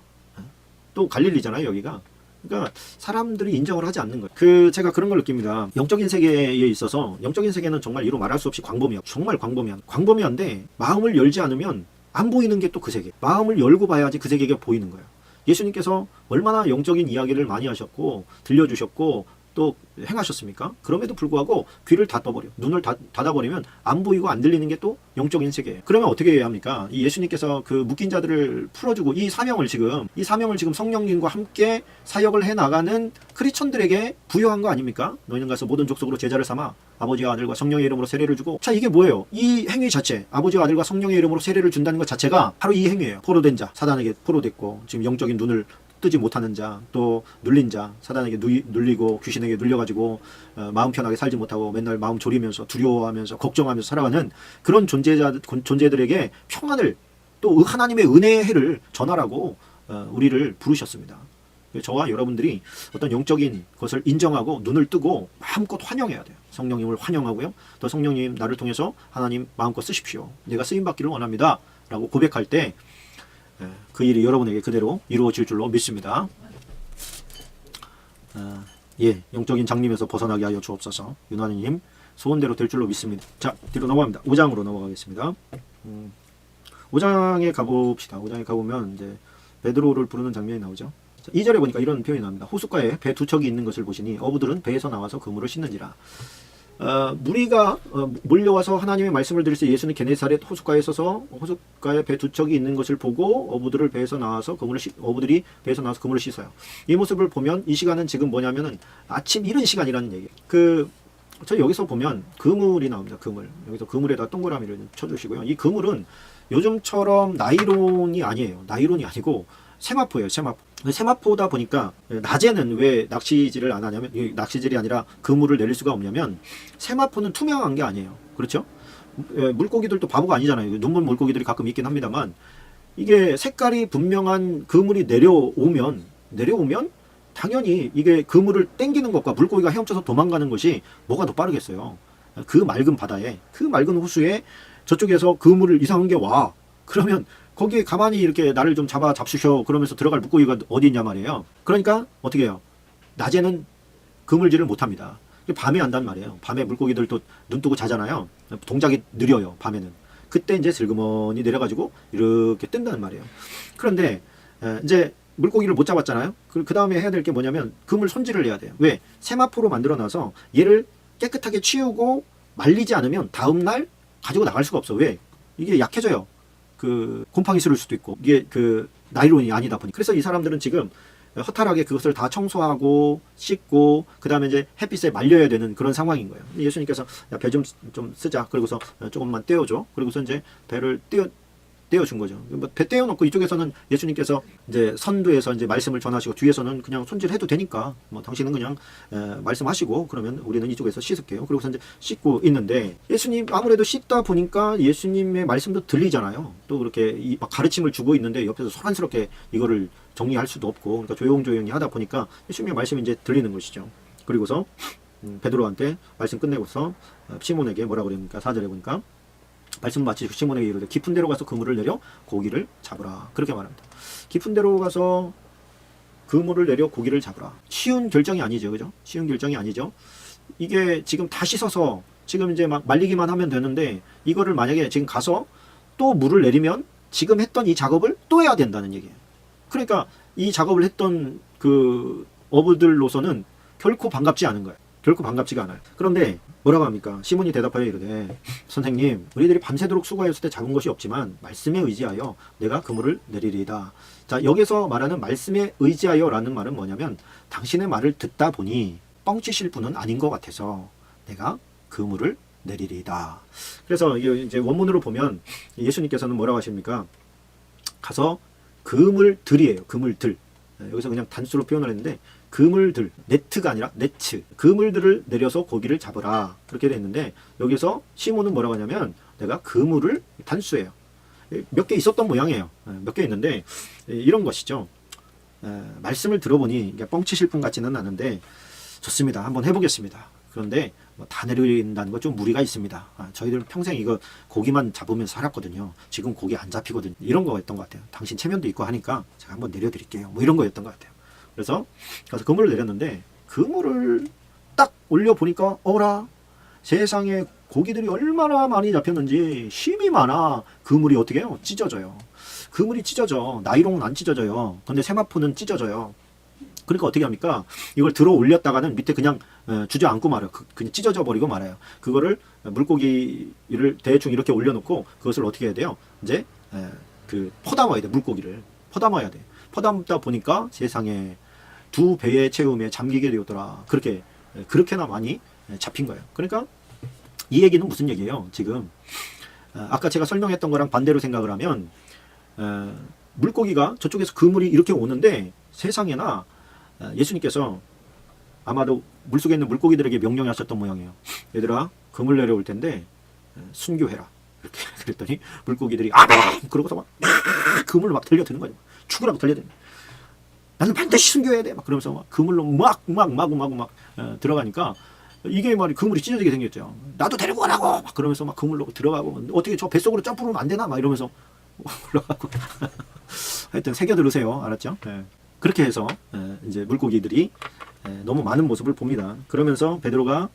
Speaker 1: 또 갈릴리잖아요, 여기가. 그러니까 사람들이 인정을 하지 않는 거예요. 제가 그런 걸 느낍니다. 영적인 세계에 있어서, 영적인 세계는 정말 이루 말할 수 없이 광범위하고, 정말 광범위한데 마음을 열지 않으면 안 보이는 게 또 그 세계. 마음을 열고 봐야지 그 세계가 보이는 거예요. 예수님께서 얼마나 영적인 이야기를 많이 하셨고 들려주셨고 또 행하셨습니까? 그럼에도 불구하고 귀를 다 떠버려, 눈을 닫아버리면 안 보이고 안 들리는 게 또 영적인 세계예요. 그러면 어떻게 해야 합니까? 이 예수님께서 그 묶인 자들을 풀어주고 이 사명을 지금 성령님과 함께 사역을 해나가는 크리스천들에게 부여한 거 아닙니까? 너희는 가서 모든 족속으로 제자를 삼아 아버지와 아들과 성령의 이름으로 세례를 주고. 자, 이게 뭐예요? 이 행위 자체, 아버지와 아들과 성령의 이름으로 세례를 준다는 것 자체가 바로 이 행위예요. 포로된 자, 사단에게 포로됐고 지금 영적인 눈을 뜨지 못하는 자, 또 눌린 자, 사단에게 눌리고 귀신에게 눌려가지고 마음 편하게 살지 못하고 맨날 마음 졸이면서 두려워하면서 걱정하면서 살아가는 그런 존재들에게 평안을, 또 하나님의 은혜의 해를 전하라고 우리를 부르셨습니다. 저와 여러분들이 어떤 영적인 것을 인정하고 눈을 뜨고 마음껏 환영해야 돼요. 성령님을 환영하고요. 또 성령님 나를 통해서 하나님 마음껏 쓰십시오. 내가 쓰임받기를 원합니다. 라고 고백할 때 그 일이 여러분에게 그대로 이루어질 줄로 믿습니다. 영적인 장님에서 벗어나게 하여 주옵소서. 윤환희님 소원대로 될 줄로 믿습니다. 자, 뒤로 넘어갑니다. 5장으로 넘어가겠습니다. 5장에 가봅시다. 5장에 가보면 이제 베드로를 부르는 장면이 나오죠. 2절에 보니까 이런 표현이 나옵니다. 호숫가에 배 두 척이 있는 것을 보시니 어부들은 배에서 나와서 그물을 씻는지라. 무리가 몰려와서 하나님의 말씀을 들을 때 예수는 게네사렛 호숫가에 서서 호숫가에 배 두 척이 있는 것을 보고 어부들이 배에서 나와서 그물을 씻어요. 이 모습을 보면 이 시간은 지금 뭐냐면은 아침 이른 시간이라는 얘기예요. 저 여기서 보면 그물이 나옵니다. 그물. 여기서 그물에다 동그라미를 쳐주시고요. 이 그물은 요즘처럼 나이론이 아니에요. 나이론이 아니고 세마포예요. 세마포다 보니까 낮에는 왜 낚시질을 안 하냐면, 낚시질이 아니라 그물을 내릴 수가 없냐면 세마포는 투명한 게 아니에요. 그렇죠? 물고기들도 바보가 아니잖아요. 눈물 물고기들이 가끔 있긴 합니다만 이게 색깔이 분명한 그물이 내려오면 당연히 이게 그물을 땡기는 것과 물고기가 헤엄쳐서 도망가는 것이 뭐가 더 빠르겠어요. 그 맑은 바다에, 그 맑은 호수에 저쪽에서 그물을 이상한 게 와. 그러면 거기에 가만히 이렇게 나를 좀 잡수셔 그러면서 들어갈 물고기가 어디 있냐 말이에요. 그러니까 어떻게 해요? 낮에는 그물질을 못합니다. 밤에 한단 말이에요. 밤에 물고기들도 눈 뜨고 자잖아요. 동작이 느려요. 밤에는. 그때 이제 슬그머니 내려가지고 이렇게 뜬다는 말이에요. 그런데 이제 물고기를 못 잡았잖아요. 그 다음에 해야 될 게 뭐냐면 그물 손질을 해야 돼요. 왜? 세마포로 만들어놔서 얘를 깨끗하게 치우고 말리지 않으면 다음날 가지고 나갈 수가 없어. 왜? 이게 약해져요. 곰팡이 쓸 수도 있고 이게 나일론이 아니다 보니. 그래서 이 사람들은 지금 허탈하게 그것을 다 청소하고 씻고 그 다음에 이제 햇빛에 말려야 되는 그런 상황인 거예요. 예수님께서 배 좀 쓰자. 그리고서 조금만 떼어줘. 그리고서 이제 배를 떼어준 거죠. 배 떼어놓고 이쪽에서는 예수님께서 이제 선두에서 이제 말씀을 전하시고 뒤에서는 그냥 손질해도 되니까 당신은 그냥 말씀하시고 그러면 우리는 이쪽에서 씻을게요. 그리고서 이제 씻고 있는데 예수님 아무래도 씻다 보니까 예수님의 말씀도 들리잖아요. 또 그렇게 막 가르침을 주고 있는데 옆에서 소란스럽게 이거를 정리할 수도 없고 그러니까 조용조용히 하다 보니까 예수님의 말씀이 이제 들리는 것이죠. 그리고서 베드로한테 말씀 끝내고서 시몬에게 뭐라 그럽니까? 4절에 보니까 말씀 마치시고 시몬에게 이르되 깊은 데로 가서 그물을 내려 고기를 잡으라. 그렇게 말합니다. 깊은 데로 가서 그물을 내려 고기를 잡으라. 쉬운 결정이 아니죠. 그죠? 쉬운 결정이 아니죠. 이게 지금 다 씻어서 지금 이제 막 말리기만 하면 되는데 이거를 만약에 지금 가서 또 물을 내리면 지금 했던 이 작업을 또 해야 된다는 얘기예요. 그러니까 이 작업을 했던 그 어부들로서는 결코 반갑지 않은 거예요. 결코 반갑지가 않아요. 그런데 뭐라고 합니까? 시몬이 대답하여 이르되 선생님 우리들이 밤새도록 수고하였을 때 잡은 것이 없지만 말씀에 의지하여 내가 그물을 내리리이다. 자, 여기서 말하는 말씀에 의지하여 라는 말은 뭐냐면 당신의 말을 듣다 보니 뻥치실 분은 아닌 것 같아서 내가 그물을 내리리이다. 그래서 이제 원문으로 보면 예수님께서는 뭐라고 하십니까? 가서 그물들이에요. 그물들. 여기서 그냥 단수로 표현을 했는데 그물들, 네트가 아니라 네츠, 그물들을 내려서 고기를 잡으라. 그렇게 돼 있는데 여기서 시몬은 뭐라고 하냐면 내가 그물을 단수예요. 몇 개 있었던 모양이에요. 몇 개 있는데 이런 것이죠. 말씀을 들어보니 이게 뻥치실 분 같지는 않은데 좋습니다. 한번 해보겠습니다. 그런데 다 내린다는 건 좀 무리가 있습니다. 저희들 평생 이거 고기만 잡으면 살았거든요. 지금 고기 안 잡히거든요. 이런 거였던 것 같아요. 당신 체면도 있고 하니까 제가 한번 내려드릴게요. 뭐 이런 거였던 것 같아요. 그래서 가서 그물을 내렸는데 그물을 딱 올려보니까 어라 세상에 고기들이 얼마나 많이 잡혔는지 힘이 많아. 그물이 어떻게 해요? 찢어져요. 그물이 찢어져. 나이롱은 안 찢어져요. 근데 세마포는 찢어져요. 그러니까 어떻게 합니까? 이걸 들어 올렸다가는 밑에 그냥 주저앉고 말아요. 그냥 찢어져 버리고 말아요. 그거를 물고기를 대충 이렇게 올려놓고 그것을 어떻게 해야 돼요? 이제 그 퍼담아야 돼. 물고기를 퍼담아야 돼. 퍼담다 보니까 세상에 2배의 체험에 잠기게 되었더라. 그렇게나 많이 잡힌 거예요. 그러니까 이 얘기는 무슨 얘기예요? 지금 아까 제가 설명했던 거랑 반대로 생각을 하면 물고기가 저쪽에서 그물이 이렇게 오는데 세상에나 예수님께서 아마도 물속에 있는 물고기들에게 명령하셨던 모양이에요. 얘들아, 그물 내려올 텐데 순교해라. 이렇게 그랬더니 물고기들이 그러고서 막 그물로 막 달려드는 거예요. 죽으라고 달려드는 거예요. 나는 반드시 순교해야 돼. 막 그러면서 막 그물로 마구 들어가니까 이게 말이 그물이 찢어지게 생겼죠. 나도 데리고 가라고. 막 그러면서 막 그물로 들어가고 어떻게 저 뱃속으로 점프하면 안 되나? 막 이러면서 올라가고 하여튼 새겨 들으세요. 알았죠? 네. 그렇게 해서 이제 물고기들이 너무 많은 모습을 봅니다. 그러면서 베드로가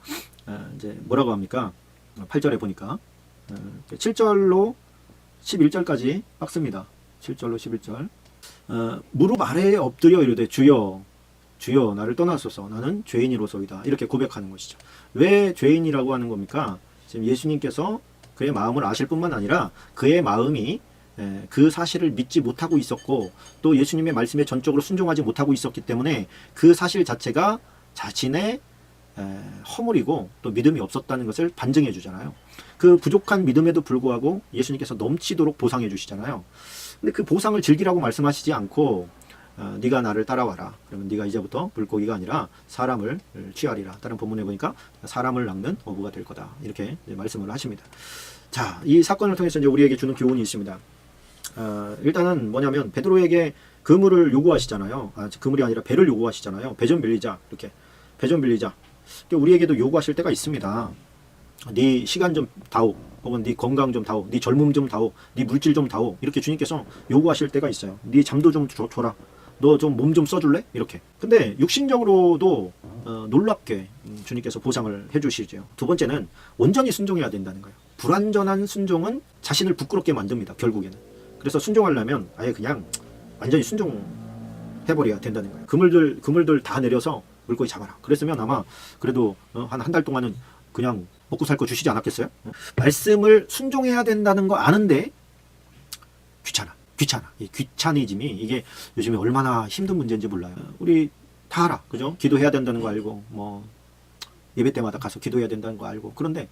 Speaker 1: 이제 뭐라고 합니까? 8절에 보니까 7절로 11절까지 빡습니다. 7절로 11절 무릎 아래에 엎드려 이르되 주여 주여 나를 떠나소서 나는 죄인이로소이다. 이렇게 고백하는 것이죠. 왜 죄인이라고 하는 겁니까? 지금 예수님께서 그의 마음을 아실 뿐만 아니라 그의 마음이 그 사실을 믿지 못하고 있었고 또 예수님의 말씀에 전적으로 순종하지 못하고 있었기 때문에 그 사실 자체가 자신의 허물이고 또 믿음이 없었다는 것을 반증해 주잖아요. 그 부족한 믿음에도 불구하고 예수님께서 넘치도록 보상해 주시잖아요. 근데 그 보상을 즐기라고 말씀하시지 않고 네가 나를 따라와라. 그러면 네가 이제부터 물고기가 아니라 사람을 취하리라. 다른 본문에 보니까 사람을 낚는 어부가 될 거다. 이렇게 말씀을 하십니다. 자, 이 사건을 통해서 이제 우리에게 주는 교훈이 있습니다. 일단은 뭐냐면 베드로에게 그물을 요구하시잖아요. 그물이 아니라 배를 요구하시잖아요. 배 좀 빌리자. 이렇게 배 좀 빌리자. 우리에게도 요구하실 때가 있습니다. 네 시간 좀 다오. 혹은 네 건강 좀 다오. 네 젊음 좀 다오. 네 물질 좀 다오. 이렇게 주님께서 요구하실 때가 있어요. 네 잠도 좀 줘라. 너 좀 몸 좀 써줄래? 이렇게. 근데 육신적으로도 놀랍게 주님께서 보상을 해주시죠. 두 번째는 온전히 순종해야 된다는 거예요. 불완전한 순종은 자신을 부끄럽게 만듭니다. 결국에는. 그래서 순종하려면 아예 그냥 완전히 순종해버려야 된다는 거예요. 그물들 다 내려서 물고기 잡아라. 그랬으면 아마 그래도 한 달 동안은 그냥 먹고 살 거 주시지 않았겠어요? 말씀을 순종해야 된다는 거 아는데 귀찮아. 이 귀차니즘이 이게 요즘에 얼마나 힘든 문제인지 몰라요. 우리 다 알아. 그죠? 기도해야 된다는 거 알고 뭐 예배 때마다 가서 기도해야 된다는 거 알고 그런데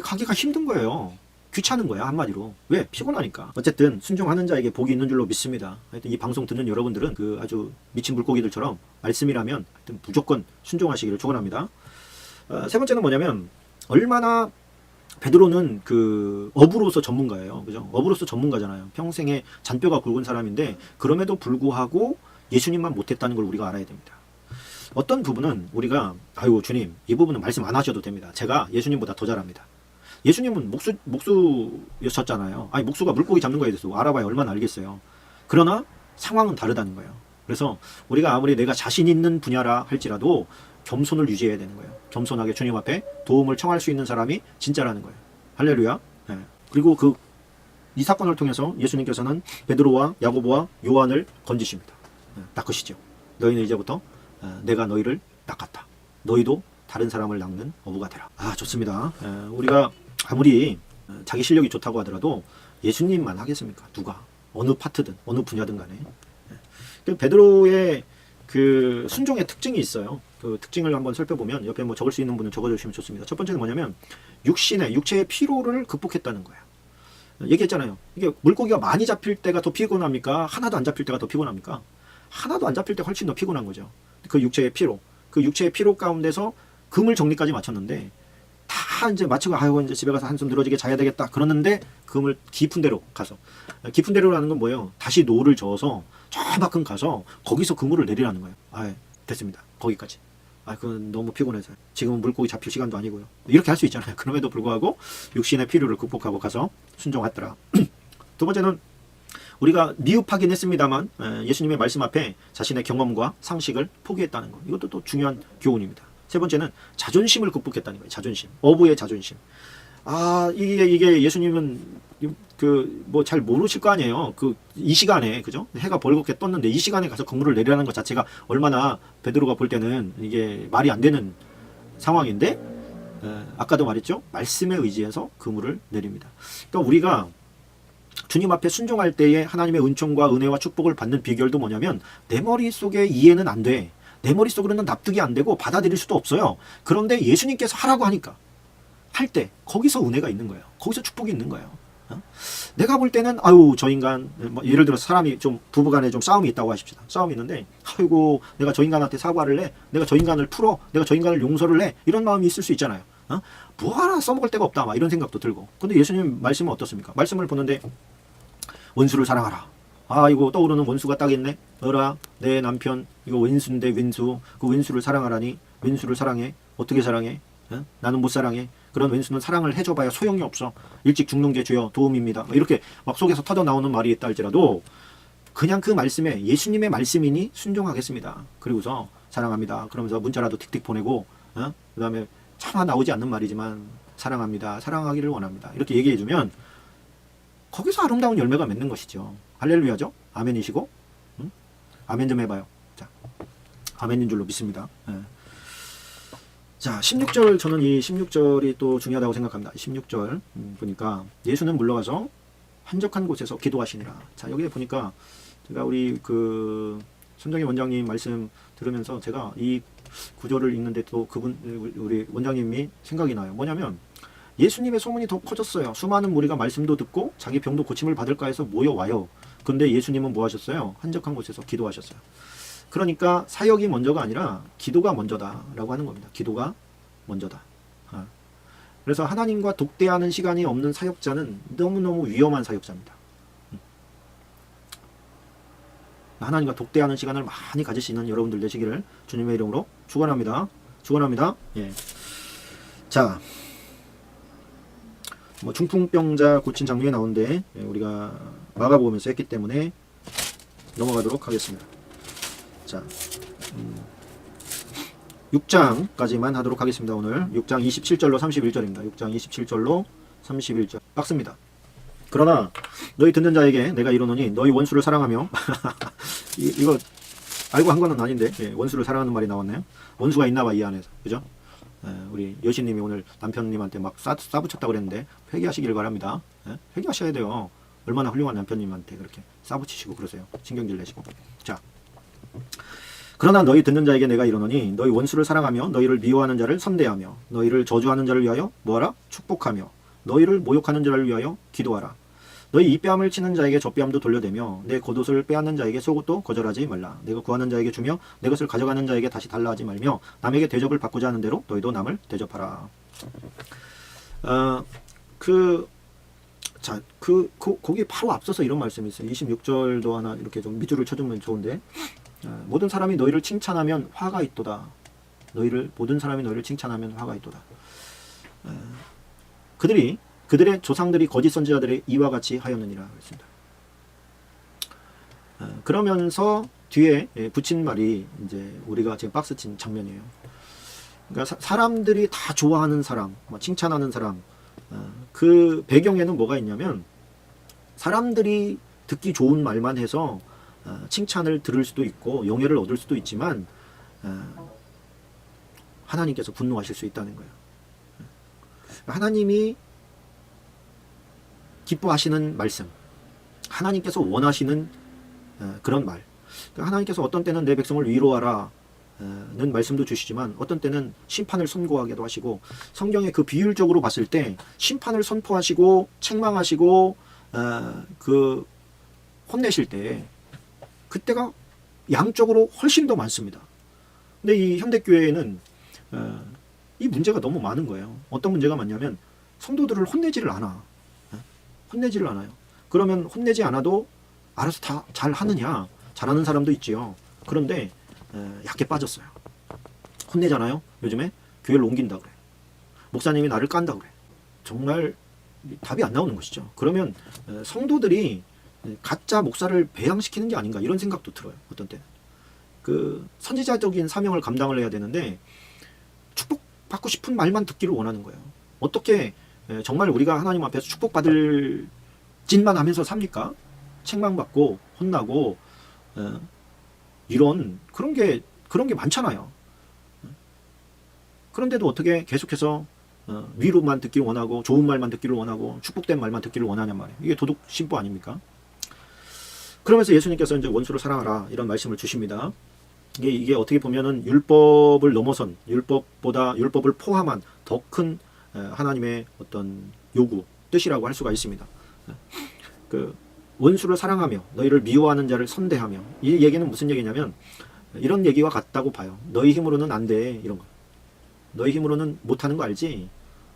Speaker 1: 가기가 힘든 거예요. 귀찮은 거야 한마디로. 왜? 피곤하니까. 어쨌든 순종하는 자에게 복이 있는 줄로 믿습니다. 하여튼 이 방송 듣는 여러분들은 그 아주 미친 물고기들처럼 말씀이라면 하여튼 무조건 순종하시기를 축원합니다. 세 번째는 뭐냐면 얼마나 베드로는 그 어부로서 전문가예요. 그죠? 어부로서 전문가잖아요. 평생에 잔뼈가 굵은 사람인데 그럼에도 불구하고 예수님만 못했다는 걸 우리가 알아야 됩니다. 어떤 부분은 우리가 아유 주님 이 부분은 말씀 안 하셔도 됩니다. 제가 예수님보다 더 잘합니다. 예수님은 목수였었잖아요. 아니 목수가 물고기 잡는 거에 대해서 알아봐야 얼마나 알겠어요. 그러나 상황은 다르다는 거예요. 그래서 우리가 아무리 내가 자신 있는 분야라 할지라도 겸손을 유지해야 되는 거예요. 겸손하게 주님 앞에 도움을 청할 수 있는 사람이 진짜라는 거예요. 할렐루야. 네. 그리고 이 사건을 통해서 예수님께서는 베드로와 야고보와 요한을 건지십니다. 낚으시죠. 너희는 이제부터 내가 너희를 낚았다. 너희도 다른 사람을 낚는 어부가 되라. 좋습니다. 우리가 아무리 자기 실력이 좋다고 하더라도 예수님만 하겠습니까? 누가? 어느 파트든 어느 분야든 간에. 베드로의 그 순종의 특징이 있어요. 그 특징을 한번 살펴보면 옆에 뭐 적을 수 있는 분은 적어주시면 좋습니다. 첫 번째는 뭐냐면 육체의 피로를 극복했다는 거예요. 얘기했잖아요. 이게 물고기가 많이 잡힐 때가 더 피곤합니까? 하나도 안 잡힐 때가 더 피곤합니까? 하나도 안 잡힐 때 훨씬 더 피곤한 거죠. 그 육체의 피로 가운데서 그물 정리까지 마쳤는데 다 이제 마치고 이제 집에 가서 한숨 늘어지게 자야 되겠다 그러는데 그물 깊은 데로 가서 깊은 데로라는 건 뭐예요? 다시 노를 저어서 저 밖은 가서 거기서 그물을 내리라는 거예요. 됐습니다. 거기까지. 그건 너무 피곤해서 지금은 물고기 잡힐 시간도 아니고요. 이렇게 할 수 있잖아요. 그럼에도 불구하고 육신의 필요를 극복하고 가서 순종했더라. 두 번째는 우리가 미흡하긴 했습니다만 예수님의 말씀 앞에 자신의 경험과 상식을 포기했다는 것. 이것도 또 중요한 교훈입니다. 세 번째는 자존심을 극복했다는 거예요. 자존심. 어부의 자존심. 이게 예수님은 그 뭐 잘 모르실 거 아니에요. 그 이 시간에 그죠? 해가 벌겋게 떴는데 이 시간에 가서 건물을 내리라는 것 자체가 얼마나 베드로가 볼 때는 이게 말이 안 되는 상황인데 아까도 말했죠. 말씀에 의지해서 그물을 내립니다. 그러니까 우리가 주님 앞에 순종할 때에 하나님의 은총과 은혜와 축복을 받는 비결도 뭐냐면 내 머릿속에 이해는 안 돼. 내 머릿속으로는 납득이 안 되고 받아들일 수도 없어요. 그런데 예수님께서 하라고 하니까 할 때 거기서 은혜가 있는 거예요. 거기서 축복이 있는 거예요. 내가 볼 때는 저 인간 뭐 예를 들어서 사람이 좀 부부간에 좀 싸움이 있다고 하십시다. 싸움이 있는데 아이고 내가 저 인간한테 사과를 해. 내가 저 인간을 풀어. 내가 저 인간을 용서를 해. 이런 마음이 있을 수 있잖아요. 뭐 하나 써먹을 데가 없다. 막 이런 생각도 들고. 근데 예수님 말씀은 어떻습니까? 말씀을 보는데 원수를 사랑하라. 이거 떠오르는 원수가 딱 있네. 너라 내 남편 이거 왼수인데 왼수. 그 왼수를 사랑하라니. 왼수를 사랑해. 어떻게 사랑해? 나는 못 사랑해. 그런 왼수는 사랑을 해줘봐야 소용이 없어. 일찍 죽는 게 주여 도움입니다. 이렇게 막 속에서 터져 나오는 말이 있다 할지라도 그냥 그 말씀에 예수님의 말씀이니 순종하겠습니다. 그리고서 사랑합니다. 그러면서 문자라도 틱틱 보내고 그 다음에 차마 나오지 않는 말이지만 사랑합니다. 사랑하기를 원합니다. 이렇게 얘기해주면 거기서 아름다운 열매가 맺는 것이죠. 할렐루야죠. 아멘이시고 아멘 좀 해봐요. 자, 아멘인 줄로 믿습니다. 자, 16절, 저는 이 16절이 또 중요하다고 생각합니다. 16절 보니까 예수는 물러가서 한적한 곳에서 기도하시니라. 자, 여기에 보니까 제가 우리 그 손정희 원장님 말씀 들으면서 제가 이 구절을 읽는데 또 그분 우리 원장님이 생각이 나요. 뭐냐면 예수님의 소문이 더 커졌어요. 수많은 무리가 말씀도 듣고 자기 병도 고침을 받을까 해서 모여와요. 근데 예수님은 뭐 하셨어요? 한적한 곳에서 기도하셨어요. 그러니까 사역이 먼저가 아니라 기도가 먼저다라고 하는 겁니다. 기도가 먼저다. 그래서 하나님과 독대하는 시간이 없는 사역자는 너무너무 위험한 사역자입니다. 하나님과 독대하는 시간을 많이 가질 수 있는 여러분들 되시기를 주님의 이름으로 축원합니다. 축원합니다. 예. 자, 뭐 중풍병자 고친 장면이 나오는데 우리가 마가복음에서 했기 때문에 넘어가도록 하겠습니다. 자, 6장까지만 하도록 하겠습니다. 오늘 6장 27절로 31절입니다. 6장 27절로 31절 빡습니다. 그러나 너희 듣는 자에게 내가 이르노니 너희 원수를 사랑하며 이거 알고 한 거는 아닌데 원수를 사랑하는 말이 나왔네요. 원수가 있나봐 이 안에서. 그죠? 우리 여신님이 오늘 남편님한테 막 싸붙였다고 그랬는데 회개하시길 바랍니다. 회개하셔야 돼요. 얼마나 훌륭한 남편님한테 그렇게 싸붙이시고 그러세요. 신경질 내시고. 자, 그러나 너희 듣는 자에게 내가 이르노니 너희 원수를 사랑하며 너희를 미워하는 자를 선대하며 너희를 저주하는 자를 위하여 뭐하라? 축복하며 너희를 모욕하는 자를 위하여 기도하라. 너희 이 뺨을 치는 자에게 저 뺨도 돌려대며 내 겉옷을 빼앗는 자에게 속옷도 거절하지 말라. 내가 구하는 자에게 주며 내 것을 가져가는 자에게 다시 달라 하지 말며 남에게 대접을 받고자 하는 대로 너희도 남을 대접하라. 거기 바로 앞서서 이런 말씀이 있어요. 26절도 하나 이렇게 좀 밑줄을 쳐주면 좋은데 모든 사람이 너희를 칭찬하면 화가 있도다. 모든 사람이 너희를 칭찬하면 화가 있도다. 그들의 조상들이 거짓 선지자들의 이와 같이 하였느니라 그랬습니다. 그러면서 뒤에 붙인 말이 이제 우리가 지금 박스 친 장면이에요. 그러니까 사람들이 다 좋아하는 사람, 칭찬하는 사람, 그 배경에는 뭐가 있냐면 사람들이 듣기 좋은 말만 해서 칭찬을 들을 수도 있고 영예를 얻을 수도 있지만 하나님께서 분노하실 수 있다는 거예요. 하나님이 기뻐하시는 말씀, 하나님께서 원하시는 그런 말. 하나님께서 어떤 때는 내 백성을 위로하라 는 말씀도 주시지만 어떤 때는 심판을 선고하기도 하시고 성경에 그 비율적으로 봤을 때 심판을 선포하시고 책망하시고 그 혼내실 때 그때가 양쪽으로 훨씬 더 많습니다. 근데 이 현대교회에는 이 문제가 너무 많은 거예요. 어떤 문제가 많냐면 성도들을 혼내지를 않아. 혼내지를 않아요. 그러면 혼내지 않아도 알아서 다 잘 하느냐? 잘하는 사람도 있지요. 그런데 약해 빠졌어요. 혼내잖아요. 요즘에 교회를 옮긴다 그래. 목사님이 나를 깐다 그래. 정말 답이 안 나오는 것이죠. 그러면 성도들이 가짜 목사를 배양시키는 게 아닌가 이런 생각도 들어요. 어떤 때는 그 선지자적인 사명을 감당을 해야 되는데 축복받고 싶은 말만 듣기를 원하는 거예요. 어떻게 정말 우리가 하나님 앞에서 축복받을 짓만 하면서 삽니까? 책망받고 혼나고 이런 그런 게 많잖아요. 그런데도 어떻게 계속해서 위로만 듣기를 원하고 좋은 말만 듣기를 원하고 축복된 말만 듣기를 원하냔 말이에요. 이게 도덕 신부 아닙니까? 그러면서 예수님께서 이제 원수를 사랑하라 이런 말씀을 주십니다. 이게 어떻게 보면은 율법을 넘어선 율법을 포함한 더 큰 하나님의 어떤 요구 뜻이라고 할 수가 있습니다. 그 원수를 사랑하며 너희를 미워하는 자를 선대하며 이 얘기는 무슨 얘기냐면 이런 얘기와 같다고 봐요. 너희 힘으로는 안 돼 이런 거. 너희 힘으로는 못하는 거 알지?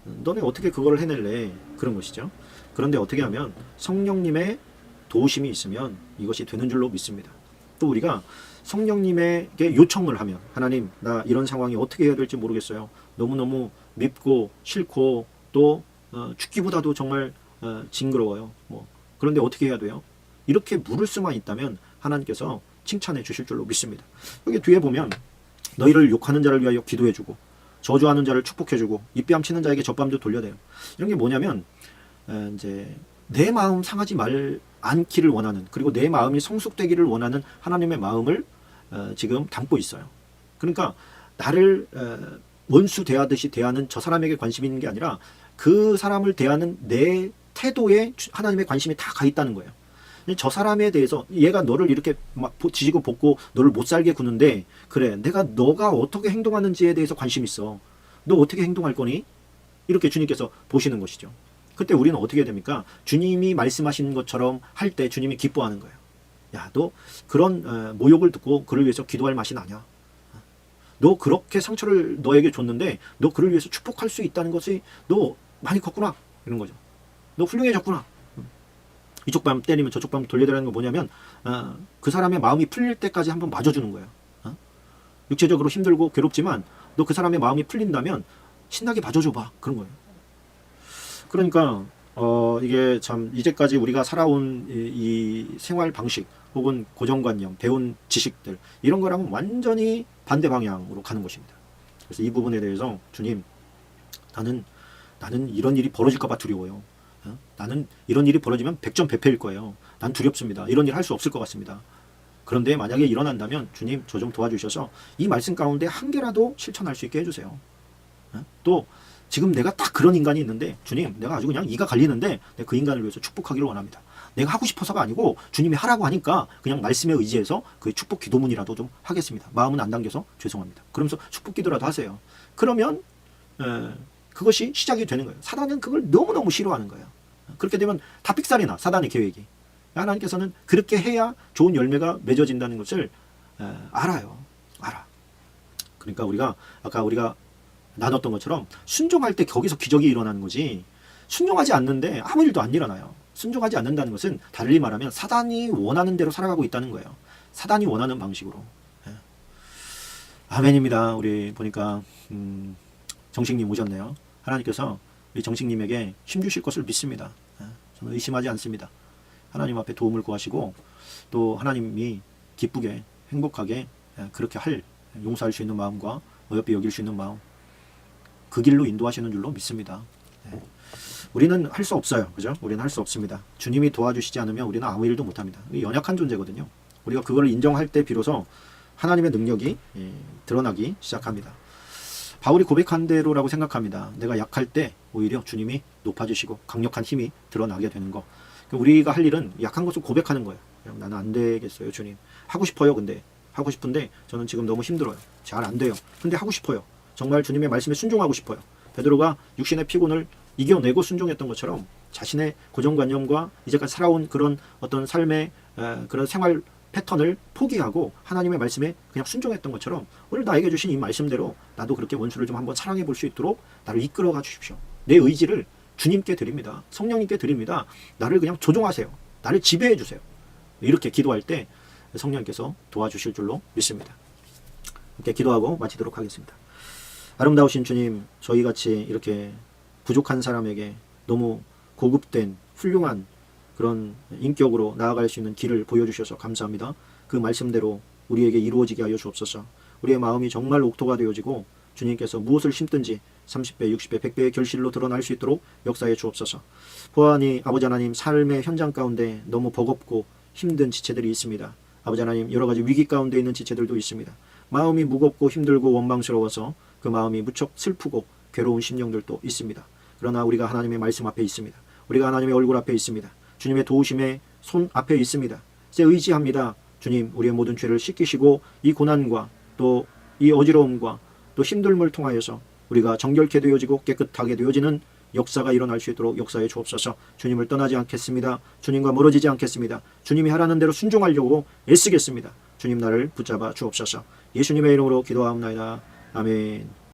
Speaker 1: 너네 어떻게 그걸 해낼래? 그런 것이죠. 그런데 어떻게 하면 성령님의 도우심이 있으면 이것이 되는 줄로 믿습니다. 또 우리가 성령님에게 요청을 하면 하나님 나 이런 상황이 어떻게 해야 될지 모르겠어요. 너무너무 밉고 싫고 또 죽기보다도 정말 징그러워요. 그런데 어떻게 해야 돼요? 이렇게 물을 수만 있다면 하나님께서 칭찬해 주실 줄로 믿습니다. 여기 뒤에 보면 너희를 욕하는 자를 위하여 기도해주고 저주하는 자를 축복해주고 입뺨치는 자에게 젖밤도 돌려대요. 이런 게 뭐냐면 이제 내 마음 상하지 않기를 원하는 그리고 내 마음이 성숙되기를 원하는 하나님의 마음을 지금 담고 있어요. 그러니까 나를 원수 대하듯이 대하는 저 사람에게 관심이 있는 게 아니라 그 사람을 대하는 내 태도에 하나님의 관심이 다 가 있다는 거예요. 저 사람에 대해서 얘가 너를 이렇게 막 지지고 볶고 너를 못 살게 구는데 그래 너가 어떻게 행동하는지에 대해서 관심 있어. 너 어떻게 행동할 거니? 이렇게 주님께서 보시는 것이죠. 그때 우리는 어떻게 됩니까? 주님이 말씀하신 것처럼 할 때 주님이 기뻐하는 거예요. 야, 너 그런 모욕을 듣고 그를 위해서 기도할 맛이 나냐? 너 그렇게 상처를 너에게 줬는데 너 그를 위해서 축복할 수 있다는 것이 너 많이 컸구나. 이런 거죠. 너 훌륭해졌구나. 이쪽 뺨 때리면 저쪽 뺨 돌려대라는 건 뭐냐면 그 사람의 마음이 풀릴 때까지 한번 맞아주는 거예요. 육체적으로 힘들고 괴롭지만 너 그 사람의 마음이 풀린다면 신나게 맞아줘봐. 그런 거예요. 그러니까 이게 참 이제까지 우리가 살아온 이 생활 방식 혹은 고정관념, 배운 지식들 이런 거랑은 완전히 반대 방향으로 가는 것입니다. 그래서 이 부분에 대해서 주님 나는 이런 일이 벌어질까 봐 두려워요. 나는 이런 일이 벌어지면 백전백패일 거예요. 난 두렵습니다. 이런 일 할 수 없을 것 같습니다. 그런데 만약에 일어난다면 주님 저 좀 도와주셔서 이 말씀 가운데 한 개라도 실천할 수 있게 해주세요. 또 지금 내가 딱 그런 인간이 있는데 주님 내가 아주 그냥 이가 갈리는데 내가 그 인간을 위해서 축복하기를 원합니다. 내가 하고 싶어서가 아니고 주님이 하라고 하니까 그냥 말씀에 의지해서 그 축복 기도문이라도 좀 하겠습니다. 마음은 안 당겨서 죄송합니다. 그러면서 축복 기도라도 하세요. 그러면 그것이 시작이 되는 거예요. 사단은 그걸 너무너무 싫어하는 거예요. 그렇게 되면 다 삑살이 나. 사단의 계획이. 하나님께서는 그렇게 해야 좋은 열매가 맺어진다는 것을 알아요. 알아. 그러니까 아까 우리가 나눴던 것처럼 순종할 때 거기서 기적이 일어나는 거지 순종하지 않는데 아무 일도 안 일어나요. 순종하지 않는다는 것은 달리 말하면 사단이 원하는 대로 살아가고 있다는 거예요. 사단이 원하는 방식으로. 아멘입니다. 우리 보니까 정식님 오셨네요. 하나님께서 우리 정식님에게 힘 주실 것을 믿습니다. 저는 의심하지 않습니다. 하나님 앞에 도움을 구하시고 또 하나님이 기쁘게 행복하게 그렇게 용서할 수 있는 마음과 어여삐 여길 수 있는 마음 그 길로 인도하시는 줄로 믿습니다. 우리는 할 수 없어요. 그죠? 우리는 할 수 없습니다. 주님이 도와주시지 않으면 우리는 아무 일도 못합니다. 연약한 존재거든요. 우리가 그걸 인정할 때 비로소 하나님의 능력이 드러나기 시작합니다. 바울이 고백한 대로라고 생각합니다. 내가 약할 때 오히려 주님이 높아지시고 강력한 힘이 드러나게 되는 거. 우리가 할 일은 약한 것을 고백하는 거예요. 그냥 나는 안 되겠어요, 주님. 하고 싶어요, 근데. 하고 싶은데 저는 지금 너무 힘들어요. 잘 안 돼요. 근데 하고 싶어요. 정말 주님의 말씀에 순종하고 싶어요. 베드로가 육신의 피곤을 이겨내고 순종했던 것처럼 자신의 고정관념과 이제까지 살아온 그런 어떤 삶의 그런 생활 패턴을 포기하고 하나님의 말씀에 그냥 순종했던 것처럼 오늘 나에게 주신 이 말씀대로 나도 그렇게 원수를 좀 한번 사랑해 볼 수 있도록 나를 이끌어가 주십시오. 내 의지를 주님께 드립니다. 성령님께 드립니다. 나를 그냥 조종하세요. 나를 지배해 주세요. 이렇게 기도할 때 성령님께서 도와주실 줄로 믿습니다. 이렇게 기도하고 마치도록 하겠습니다. 아름다우신 주님, 저희같이 이렇게 부족한 사람에게 너무 고급된 훌륭한 그런 인격으로 나아갈 수 있는 길을 보여주셔서 감사합니다. 그 말씀대로 우리에게 이루어지게 하여 주옵소서. 우리의 마음이 정말 옥토가 되어지고 주님께서 무엇을 심든지 30배, 60배, 100배의 결실로 드러날 수 있도록 역사해 주옵소서. 보아하니 아버지 하나님, 삶의 현장 가운데 너무 버겁고 힘든 지체들이 있습니다. 아버지 하나님, 여러 가지 위기 가운데 있는 지체들도 있습니다. 마음이 무겁고 힘들고 원망스러워서 그 마음이 무척 슬프고 괴로운 심령들도 있습니다. 그러나 우리가 하나님의 말씀 앞에 있습니다. 우리가 하나님의 얼굴 앞에 있습니다. 주님의 도우심의 손 앞에 있습니다. 이제 의지합니다. 주님, 우리의 모든 죄를 씻기시고 이 고난과 또 이 어지러움과 또 힘듦을 통하여서 우리가 정결케 되어지고 깨끗하게 되어지는 역사가 일어날 수 있도록 역사해 주옵소서. 주님을 떠나지 않겠습니다. 주님과 멀어지지 않겠습니다. 주님이 하라는 대로 순종하려고 애쓰겠습니다. 주님 나를 붙잡아 주옵소서. 예수님의 이름으로 기도하옵나이다. 아멘.